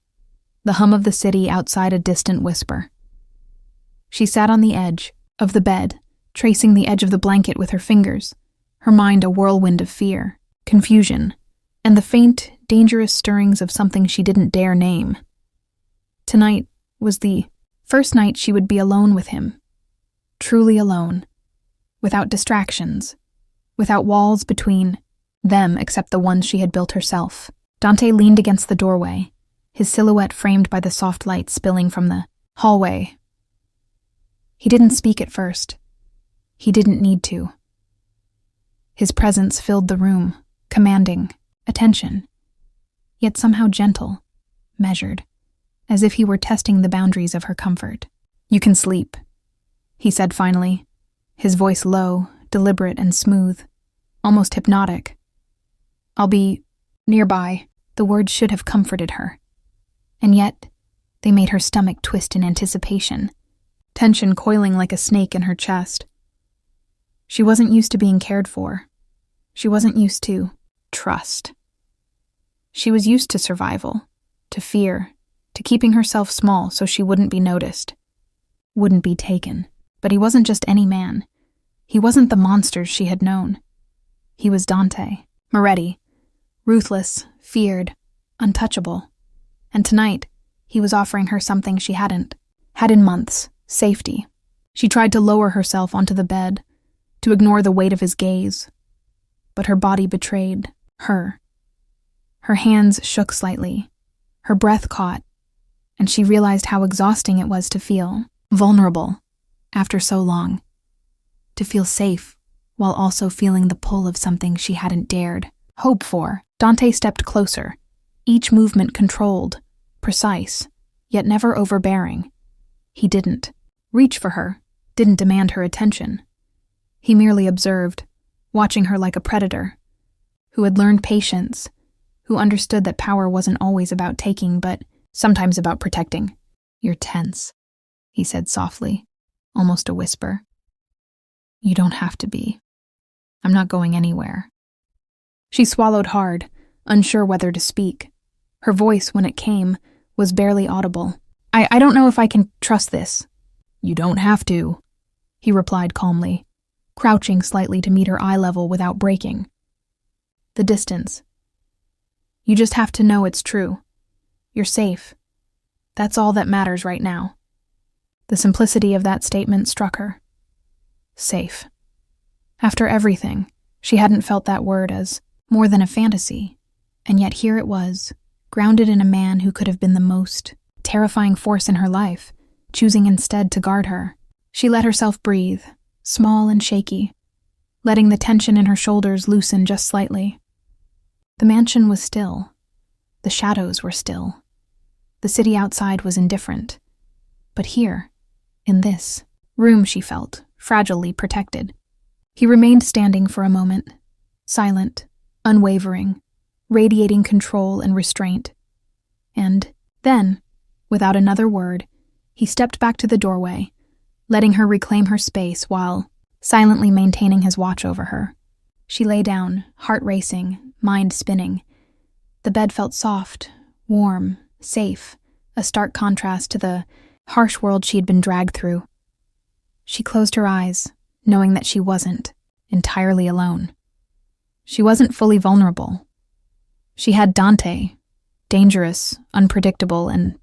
the hum of the city outside a distant whisper. She sat on the edge of the bed, tracing the edge of the blanket with her fingers, her mind a whirlwind of fear, confusion, and the faint, dangerous stirrings of something she didn't dare name. Tonight was the first night she would be alone with him. Truly alone. Without distractions. Without walls between them except the ones she had built herself. Dante leaned against the doorway, his silhouette framed by the soft light spilling from the hallway. He didn't speak at first. He didn't need to. His presence filled the room, commanding attention, yet somehow gentle, measured, as if he were testing the boundaries of her comfort. You can sleep, he said finally, his voice low, deliberate and smooth, almost hypnotic. I'll be nearby. The words should have comforted her. And yet, they made her stomach twist in anticipation, tension coiling like a snake in her chest. She wasn't used to being cared for. She wasn't used to trust. She was used to survival, to fear, to keeping herself small so she wouldn't be noticed, wouldn't be taken. But he wasn't just any man. He wasn't the monsters she had known. He was Dante Moretti, ruthless, feared, untouchable. And tonight, he was offering her something she hadn't had in months, safety. She tried to lower herself onto the bed, to ignore the weight of his gaze. But her body betrayed her. Her hands shook slightly, her breath caught, and she realized how exhausting it was to feel vulnerable after so long. To feel safe while also feeling the pull of something she hadn't dared hope for. Dante stepped closer, each movement controlled, precise, yet never overbearing. He didn't reach for her, didn't demand her attention. He merely observed, watching her like a predator, who had learned patience, who understood that power wasn't always about taking, but sometimes about protecting. You're tense, he said softly, almost a whisper. You don't have to be. I'm not going anywhere. She swallowed hard, unsure whether to speak. Her voice, when it came, was barely audible. I don't know if I can trust this. You don't have to, he replied calmly, crouching slightly to meet her eye level without breaking. The distance. You just have to know it's true. You're safe. That's all that matters right now. The simplicity of that statement struck her. Safe. After everything, she hadn't felt that word as more than a fantasy, and yet here it was, grounded in a man who could have been the most terrifying force in her life, choosing instead to guard her. She let herself breathe, small and shaky, letting the tension in her shoulders loosen just slightly. The mansion was still. The shadows were still. The city outside was indifferent. But here, in this room, she felt fragilely protected. He remained standing for a moment, silent, unwavering, radiating control and restraint. And then, without another word, he stepped back to the doorway, letting her reclaim her space while silently maintaining his watch over her. She lay down, heart racing, mind spinning. The bed felt soft, warm, safe, a stark contrast to the harsh world she had been dragged through. She closed her eyes, knowing that she wasn't entirely alone. She wasn't fully vulnerable. She had Dante, dangerous, unpredictable, and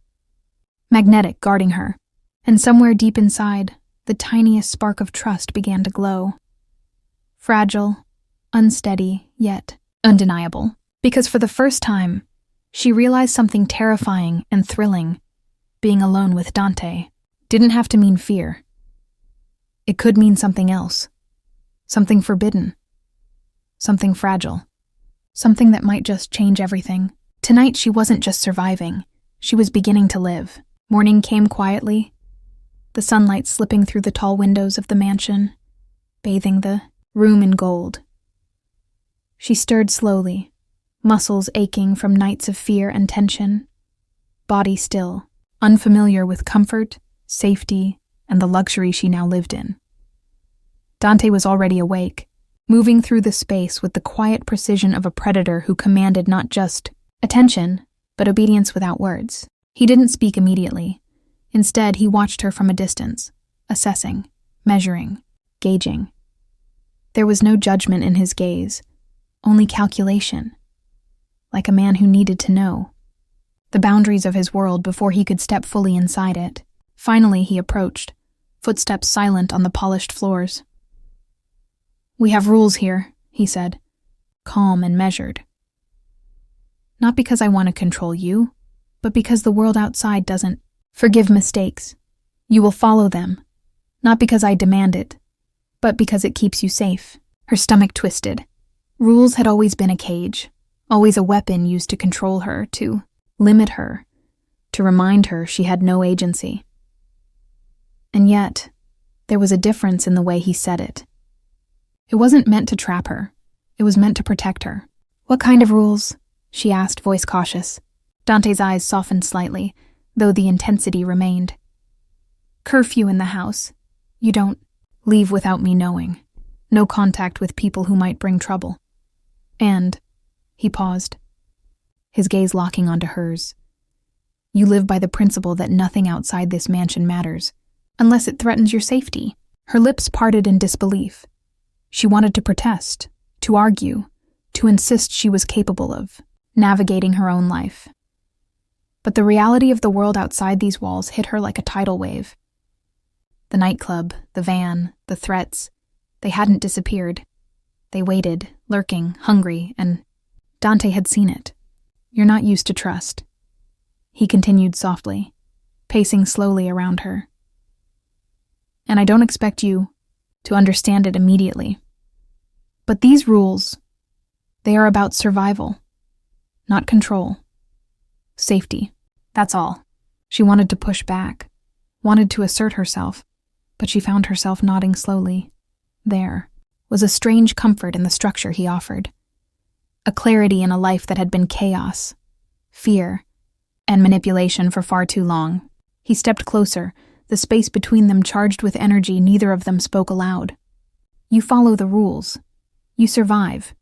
magnetic, guarding her. And somewhere deep inside, the tiniest spark of trust began to glow. Fragile, unsteady, yet undeniable. Because for the first time, she realized something terrifying and thrilling. Being alone with Dante didn't have to mean fear. It could mean something else. Something forbidden. Something fragile. Something that might just change everything. Tonight she wasn't just surviving. She was beginning to live. Morning came quietly, the sunlight slipping through the tall windows of the mansion, bathing the room in gold. She stirred slowly, muscles aching from nights of fear and tension, body still, unfamiliar with comfort, safety, and the luxury she now lived in. Dante was already awake, moving through the space with the quiet precision of a predator who commanded not just attention, but obedience without words. He didn't speak immediately. Instead, he watched her from a distance, assessing, measuring, gauging. There was no judgment in his gaze, only calculation, like a man who needed to know the boundaries of his world before he could step fully inside it. Finally, he approached, footsteps silent on the polished floors. "We have rules here," he said, calm and measured. "Not because I want to control you, but because the world outside doesn't forgive mistakes. You will follow them, not because I demand it, but because it keeps you safe." Her stomach twisted. Rules had always been a cage, always a weapon used to control her, to limit her, to remind her she had no agency. And yet, there was a difference in the way he said it. It wasn't meant to trap her. It was meant to protect her. "What kind of rules?" she asked, voice cautious. Dante's eyes softened slightly, though the intensity remained. "Curfew in the house. You don't leave without me knowing. No contact with people who might bring trouble. And," he paused, his gaze locking onto hers, "you live by the principle that nothing outside this mansion matters, unless it threatens your safety." Her lips parted in disbelief. She wanted to protest, to argue, to insist she was capable of navigating her own life. But the reality of the world outside these walls hit her like a tidal wave. The nightclub, the van, the threats, they hadn't disappeared. They waited, lurking, hungry, and Dante had seen it. "You're not used to trust," he continued softly, pacing slowly around her. "And I don't expect you to understand it immediately. But these rules, they are about survival, not control. Safety, that's all." She wanted to push back, wanted to assert herself, but she found herself nodding slowly. There was a strange comfort in the structure he offered, a clarity in a life that had been chaos, fear, and manipulation for far too long. He stepped closer, the space between them charged with energy neither of them spoke aloud. "You follow the rules. You survive.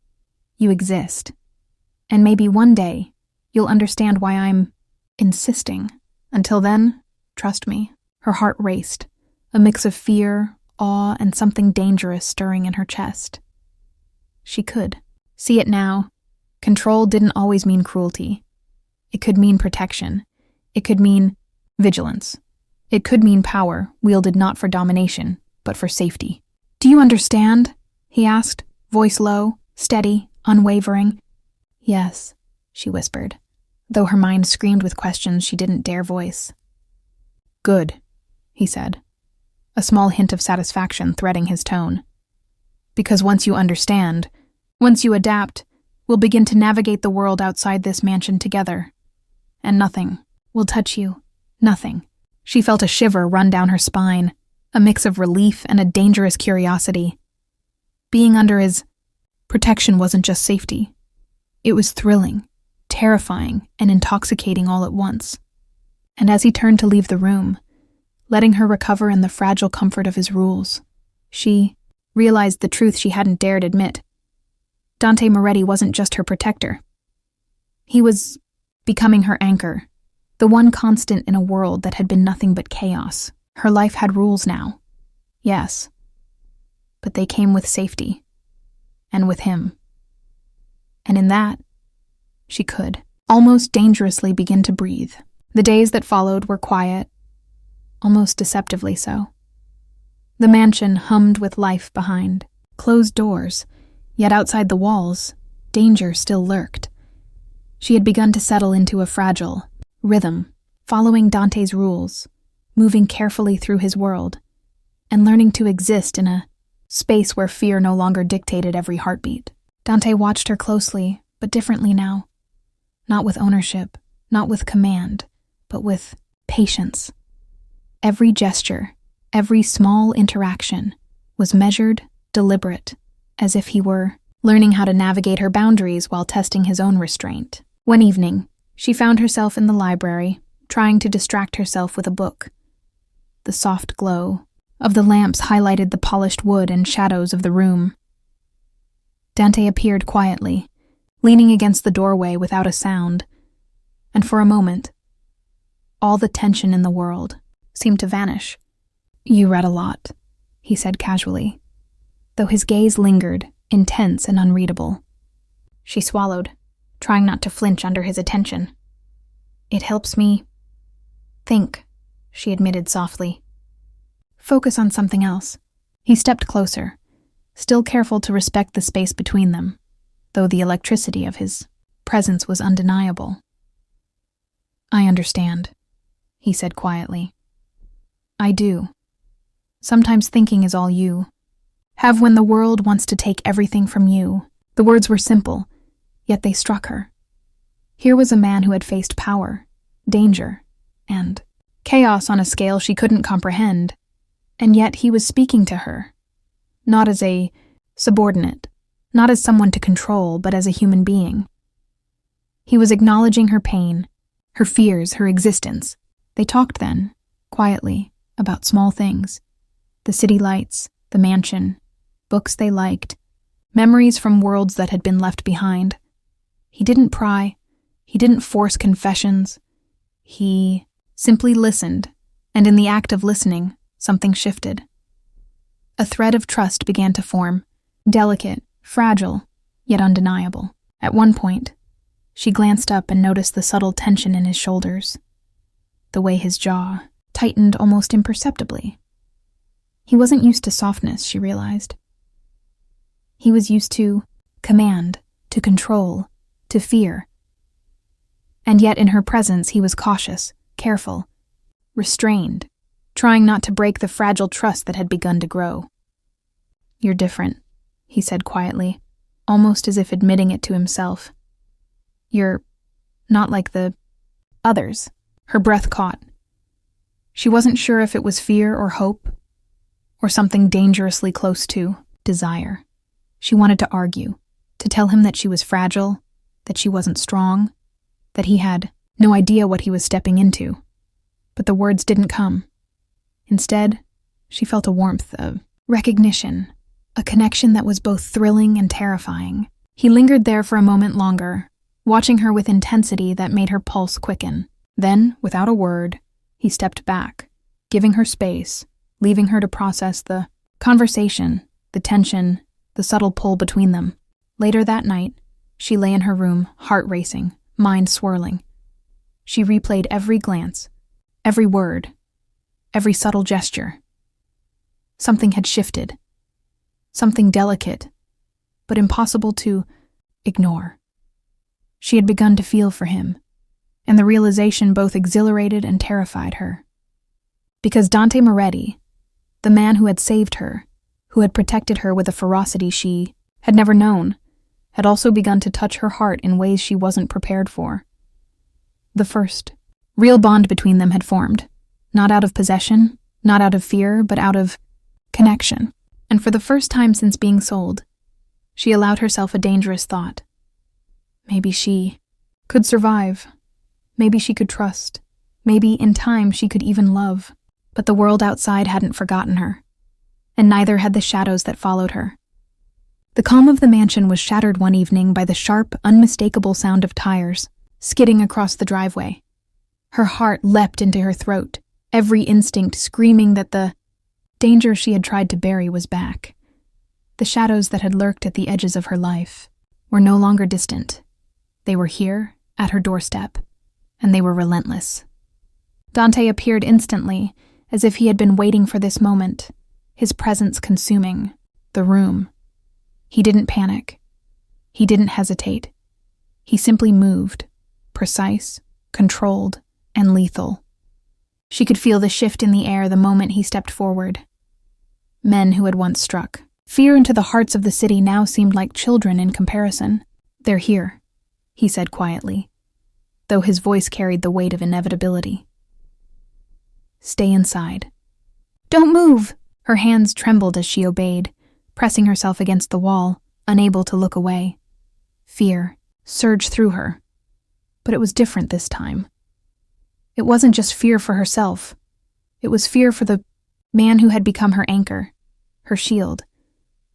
You exist. And maybe one day, you'll understand why I'm insisting. Until then, trust me." Her heart raced, a mix of fear, awe, and something dangerous stirring in her chest. She could see it now. Control didn't always mean cruelty. It could mean protection. It could mean vigilance. It could mean power, wielded not for domination, but for safety. "Do you understand?" he asked, voice low, steady, unwavering. "Yes," she whispered, though her mind screamed with questions she didn't dare voice. "Good," he said, a small hint of satisfaction threading his tone. Because once you understand, once you adapt, we'll begin to navigate the world outside this mansion together. And nothing will touch you. Nothing. She felt a shiver run down her spine, a mix of relief and a dangerous curiosity. Being under his protection wasn't just safety. It was thrilling, terrifying, and intoxicating all at once. And as he turned to leave the room, letting her recover in the fragile comfort of his rules, she realized the truth she hadn't dared admit. Dante Moretti wasn't just her protector. He was becoming her anchor, the one constant in a world that had been nothing but chaos. Her life had rules now. Yes. But they came with safety. And with him. And in that, she could, almost dangerously, begin to breathe. The days that followed were quiet, almost deceptively so. The mansion hummed with life behind closed doors, yet outside the walls, danger still lurked. She had begun to settle into a fragile rhythm, following Dante's rules, moving carefully through his world, and learning to exist in a space where fear no longer dictated every heartbeat. Dante watched her closely, but differently now. Not with ownership, not with command, but with patience. Every gesture, every small interaction was measured, deliberate, as if he were learning how to navigate her boundaries while testing his own restraint. One evening, she found herself in the library, trying to distract herself with a book. The soft glow of the lamps highlighted the polished wood and shadows of the room. Dante appeared quietly, leaning against the doorway without a sound, and for a moment, all the tension in the world seemed to vanish. "You read a lot," he said casually, though his gaze lingered, intense and unreadable. She swallowed, trying not to flinch under his attention. "It helps me think," she admitted softly. "Focus on something else." He stepped closer, still careful to respect the space between them, though the electricity of his presence was undeniable. "I understand," he said quietly. "I do. Sometimes thinking is all you have when the world wants to take everything from you." The words were simple, yet they struck her. Here was a man who had faced power, danger, and chaos on a scale she couldn't comprehend, and yet he was speaking to her, not as a subordinate, not as someone to control, but as a human being. He was acknowledging her pain, her fears, her existence. They talked then, quietly, about small things. The city lights, the mansion, books they liked, memories from worlds that had been left behind. He didn't pry. He didn't force confessions. He simply listened, and in the act of listening, something shifted. A thread of trust began to form, delicate, fragile, yet undeniable. At one point, she glanced up and noticed the subtle tension in his shoulders, the way his jaw tightened almost imperceptibly. He wasn't used to softness, she realized. He was used to command, to control, to fear. And yet in her presence he was cautious, careful, restrained, trying not to break the fragile trust that had begun to grow. "You're different," he said quietly, almost as if admitting it to himself. "You're not like the others." Her breath caught. She wasn't sure if it was fear or hope, or something dangerously close to desire. She wanted to argue, to tell him that she was fragile, that she wasn't strong, that he had no idea what he was stepping into. But the words didn't come. Instead, she felt a warmth of recognition, a connection that was both thrilling and terrifying. He lingered there for a moment longer, watching her with intensity that made her pulse quicken. Then, without a word, he stepped back, giving her space, leaving her to process the conversation, the tension, the subtle pull between them. Later that night, she lay in her room, heart racing, mind swirling. She replayed every glance, every word, every subtle gesture. Something had shifted. Something delicate, but impossible to ignore. She had begun to feel for him, and the realization both exhilarated and terrified her. Because Dante Moretti, the man who had saved her, who had protected her with a ferocity she had never known, had also begun to touch her heart in ways she wasn't prepared for. The first real bond between them had formed, not out of possession, not out of fear, but out of connection. And for the first time since being sold, she allowed herself a dangerous thought. Maybe she could survive. Maybe she could trust. Maybe in time she could even love. But the world outside hadn't forgotten her, and neither had the shadows that followed her. The calm of the mansion was shattered one evening by the sharp, unmistakable sound of tires skidding across the driveway. Her heart leapt into her throat, every instinct screaming that the danger she had tried to bury was back. The shadows that had lurked at the edges of her life were no longer distant. They were here, at her doorstep, and they were relentless. Dante appeared instantly, as if he had been waiting for this moment, his presence consuming the room. He didn't panic. He didn't hesitate. He simply moved, precise, controlled, and lethal. She could feel the shift in the air the moment he stepped forward. Men who had once struck fear into the hearts of the city now seemed like children in comparison. "They're here," he said quietly, though his voice carried the weight of inevitability. "Stay inside." "Don't move!" Her hands trembled as she obeyed, pressing herself against the wall, unable to look away. Fear surged through her, but it was different this time. It wasn't just fear for herself. It was fear for the man who had become her anchor, her shield,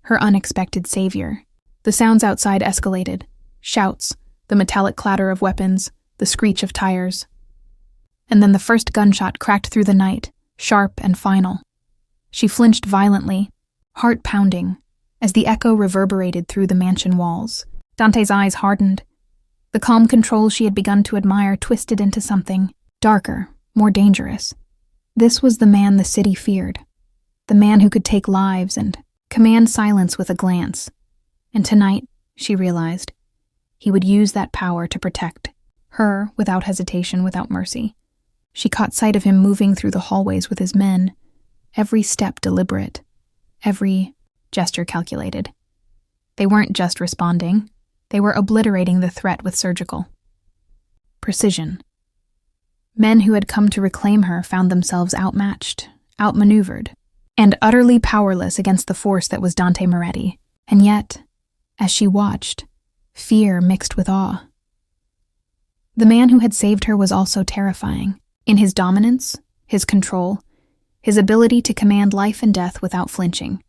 her unexpected savior. The sounds outside escalated. Shouts, the metallic clatter of weapons, the screech of tires. And then the first gunshot cracked through the night, sharp and final. She flinched violently, heart pounding, as the echo reverberated through the mansion walls. Dante's eyes hardened. The calm control she had begun to admire twisted into something darker, more dangerous. This was the man the city feared, the man who could take lives and command silence with a glance. And tonight, she realized, he would use that power to protect her without hesitation, without mercy. She caught sight of him moving through the hallways with his men, every step deliberate, every gesture calculated. They weren't just responding, they were obliterating the threat with surgical precision. Men who had come to reclaim her found themselves outmatched, outmaneuvered, and utterly powerless against the force that was Dante Moretti. And yet, as she watched, fear mixed with awe. The man who had saved her was also terrifying, in his dominance, his control, his ability to command life and death without flinching.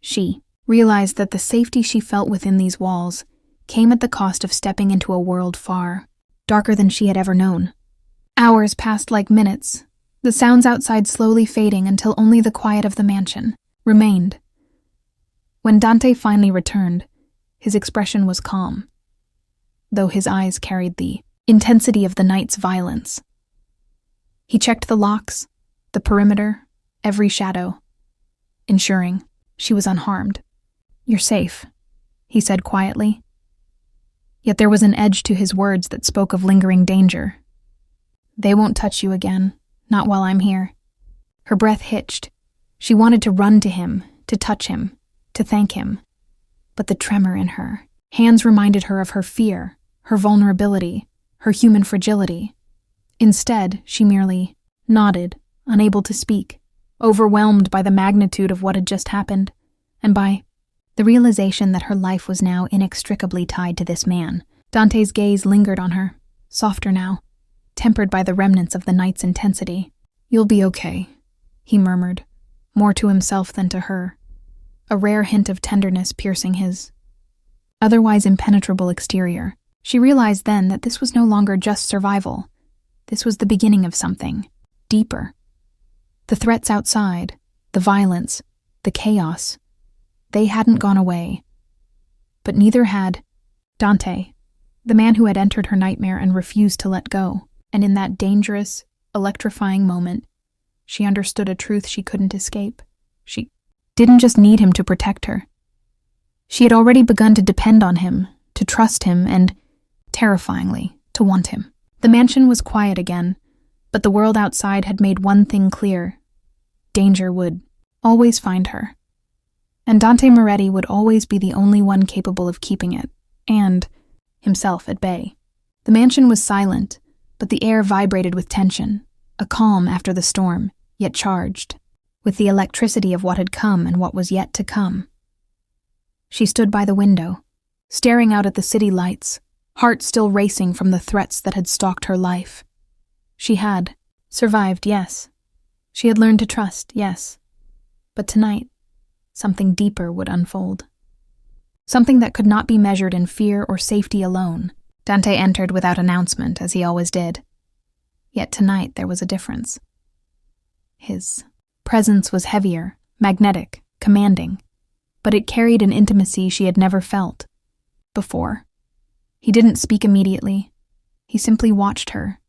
She realized that the safety she felt within these walls came at the cost of stepping into a world far darker than she had ever known. Hours passed like minutes, the sounds outside slowly fading until only the quiet of the mansion remained. When Dante finally returned, his expression was calm, though his eyes carried the intensity of the night's violence. He checked the locks, the perimeter, every shadow, ensuring she was unharmed. "You're safe," he said quietly. Yet there was an edge to his words that spoke of lingering danger. "They won't touch you again, not while I'm here." Her breath hitched. She wanted to run to him, to touch him, to thank him. But the tremor in her hands reminded her of her fear, her vulnerability, her human fragility. Instead, she merely nodded, unable to speak, overwhelmed by the magnitude of what had just happened, and by the realization that her life was now inextricably tied to this man. Dante's gaze lingered on her, softer now, tempered by the remnants of the night's intensity. "You'll be okay," he murmured, more to himself than to her, a rare hint of tenderness piercing his otherwise impenetrable exterior. She realized then that this was no longer just survival. This was the beginning of something deeper. The threats outside, the violence, the chaos, they hadn't gone away. But neither had Dante, the man who had entered her nightmare and refused to let go. And in that dangerous, electrifying moment, she understood a truth she couldn't escape. She didn't just need him to protect her. She had already begun to depend on him, to trust him, and, terrifyingly, to want him. The mansion was quiet again, but the world outside had made one thing clear. Danger would always find her. And Dante Moretti would always be the only one capable of keeping it, and himself at bay. The mansion was silent, but the air vibrated with tension, a calm after the storm, yet charged, with the electricity of what had come and what was yet to come. She stood by the window, staring out at the city lights, heart still racing from the threats that had stalked her life. She had survived, yes. She had learned to trust, yes. But tonight, something deeper would unfold. Something that could not be measured in fear or safety alone. Dante entered without announcement, as he always did. Yet tonight there was a difference. His presence was heavier, magnetic, commanding, but it carried an intimacy she had never felt before. He didn't speak immediately. He simply watched her,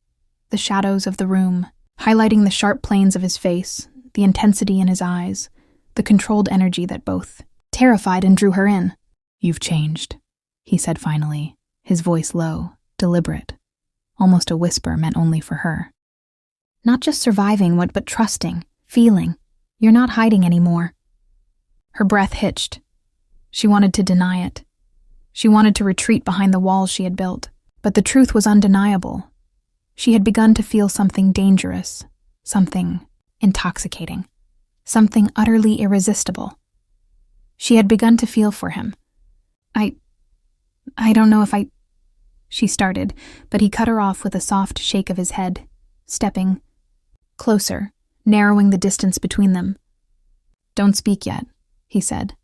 the shadows of the room, highlighting the sharp planes of his face, the intensity in his eyes, the controlled energy that both terrified and drew her in. "You've changed," he said finally, his voice low, deliberate, almost a whisper meant only for her. "Not just surviving, but trusting, feeling. You're not hiding anymore." Her breath hitched. She wanted to deny it. She wanted to retreat behind the walls she had built, but the truth was undeniable. She had begun to feel something dangerous, something intoxicating, something utterly irresistible. She had begun to feel for him. I don't know if she started, but he cut her off with a soft shake of his head, stepping closer, narrowing the distance between them. "Don't speak yet," he said,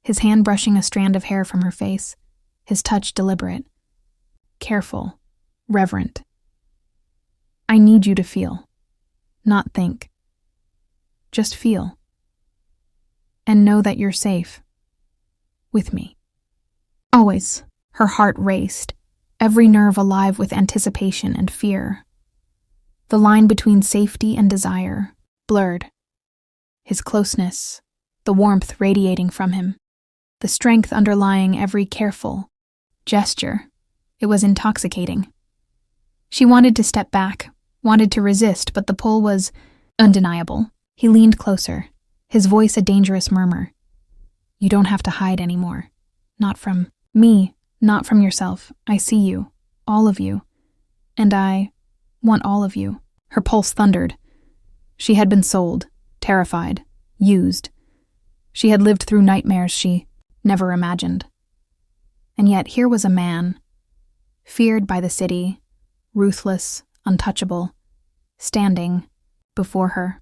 his hand brushing a strand of hair from her face, his touch deliberate, careful, reverent. "I need you to feel, not think. Just feel. And know that you're safe. With me." Always, her heart raced, every nerve alive with anticipation and fear. The line between safety and desire blurred. His closeness, the warmth radiating from him, the strength underlying every careful gesture, it was intoxicating. She wanted to step back, wanted to resist, but the pull was undeniable. He leaned closer, his voice a dangerous murmur. "You don't have to hide anymore. Not from me, not from yourself. I see you, all of you. And I want all of you." Her pulse thundered. She had been sold, terrified, used. She had lived through nightmares she never imagined. And yet here was a man, feared by the city, ruthless, untouchable, standing before her,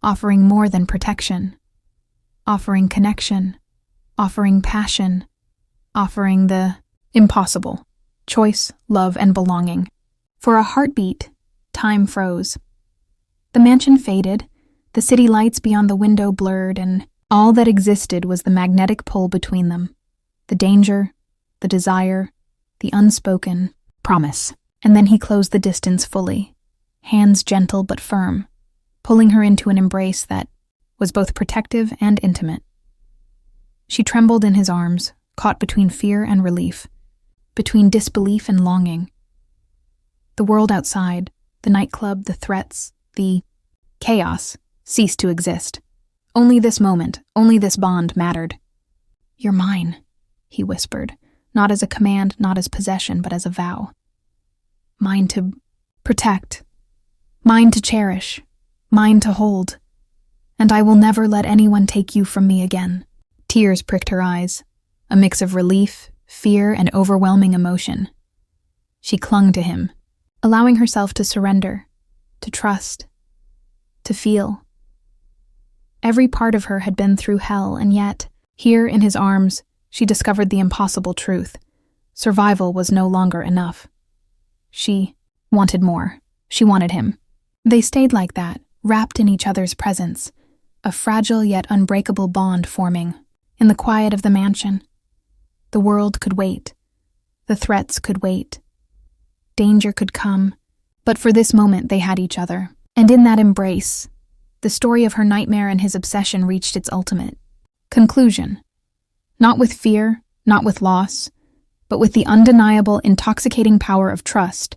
offering more than protection, offering connection, offering passion, offering the impossible, choice, love, and belonging. For a heartbeat, time froze. The mansion faded, the city lights beyond the window blurred, and all that existed was the magnetic pull between them, the danger, the desire, the unspoken promise. And then he closed the distance fully, hands gentle but firm, pulling her into an embrace that was both protective and intimate. She trembled in his arms, caught between fear and relief, between disbelief and longing. The world outside, the nightclub, the threats, the chaos, ceased to exist. Only this moment, only this bond mattered. "You're mine," he whispered, not as a command, not as possession, but as a vow. "Mine to protect, mine to cherish, mine to hold, and I will never let anyone take you from me again." Tears pricked her eyes, a mix of relief, fear, and overwhelming emotion. She clung to him, allowing herself to surrender, to trust, to feel. Every part of her had been through hell, and yet, here in his arms, she discovered the impossible truth. Survival was no longer enough. She wanted more. She wanted him. They stayed like that, wrapped in each other's presence, a fragile yet unbreakable bond forming, in the quiet of the mansion. The world could wait. The threats could wait. Danger could come. But for this moment they had each other. And in that embrace, the story of her nightmare and his obsession reached its ultimate conclusion. Not with fear, not with loss, but with the undeniable, intoxicating power of trust,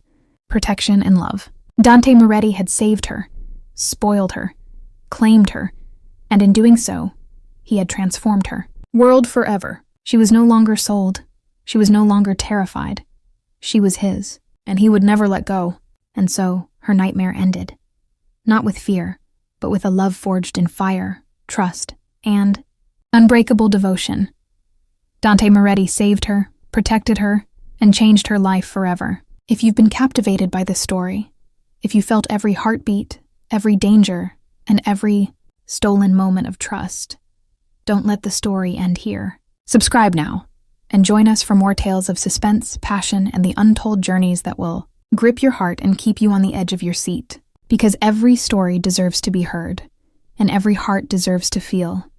protection, and love. Dante Moretti had saved her, spoiled her, claimed her, and in doing so, he had transformed her. World forever. She was no longer sold. She was no longer terrified. She was his, and he would never let go. And so, her nightmare ended. Not with fear, but with a love forged in fire, trust, and unbreakable devotion. Dante Moretti saved her, protected her, and changed her life forever. If you've been captivated by this story, if you felt every heartbeat, every danger, and every stolen moment of trust, don't let the story end here. Subscribe now, and join us for more tales of suspense, passion, and the untold journeys that will grip your heart and keep you on the edge of your seat. Because every story deserves to be heard, and every heart deserves to feel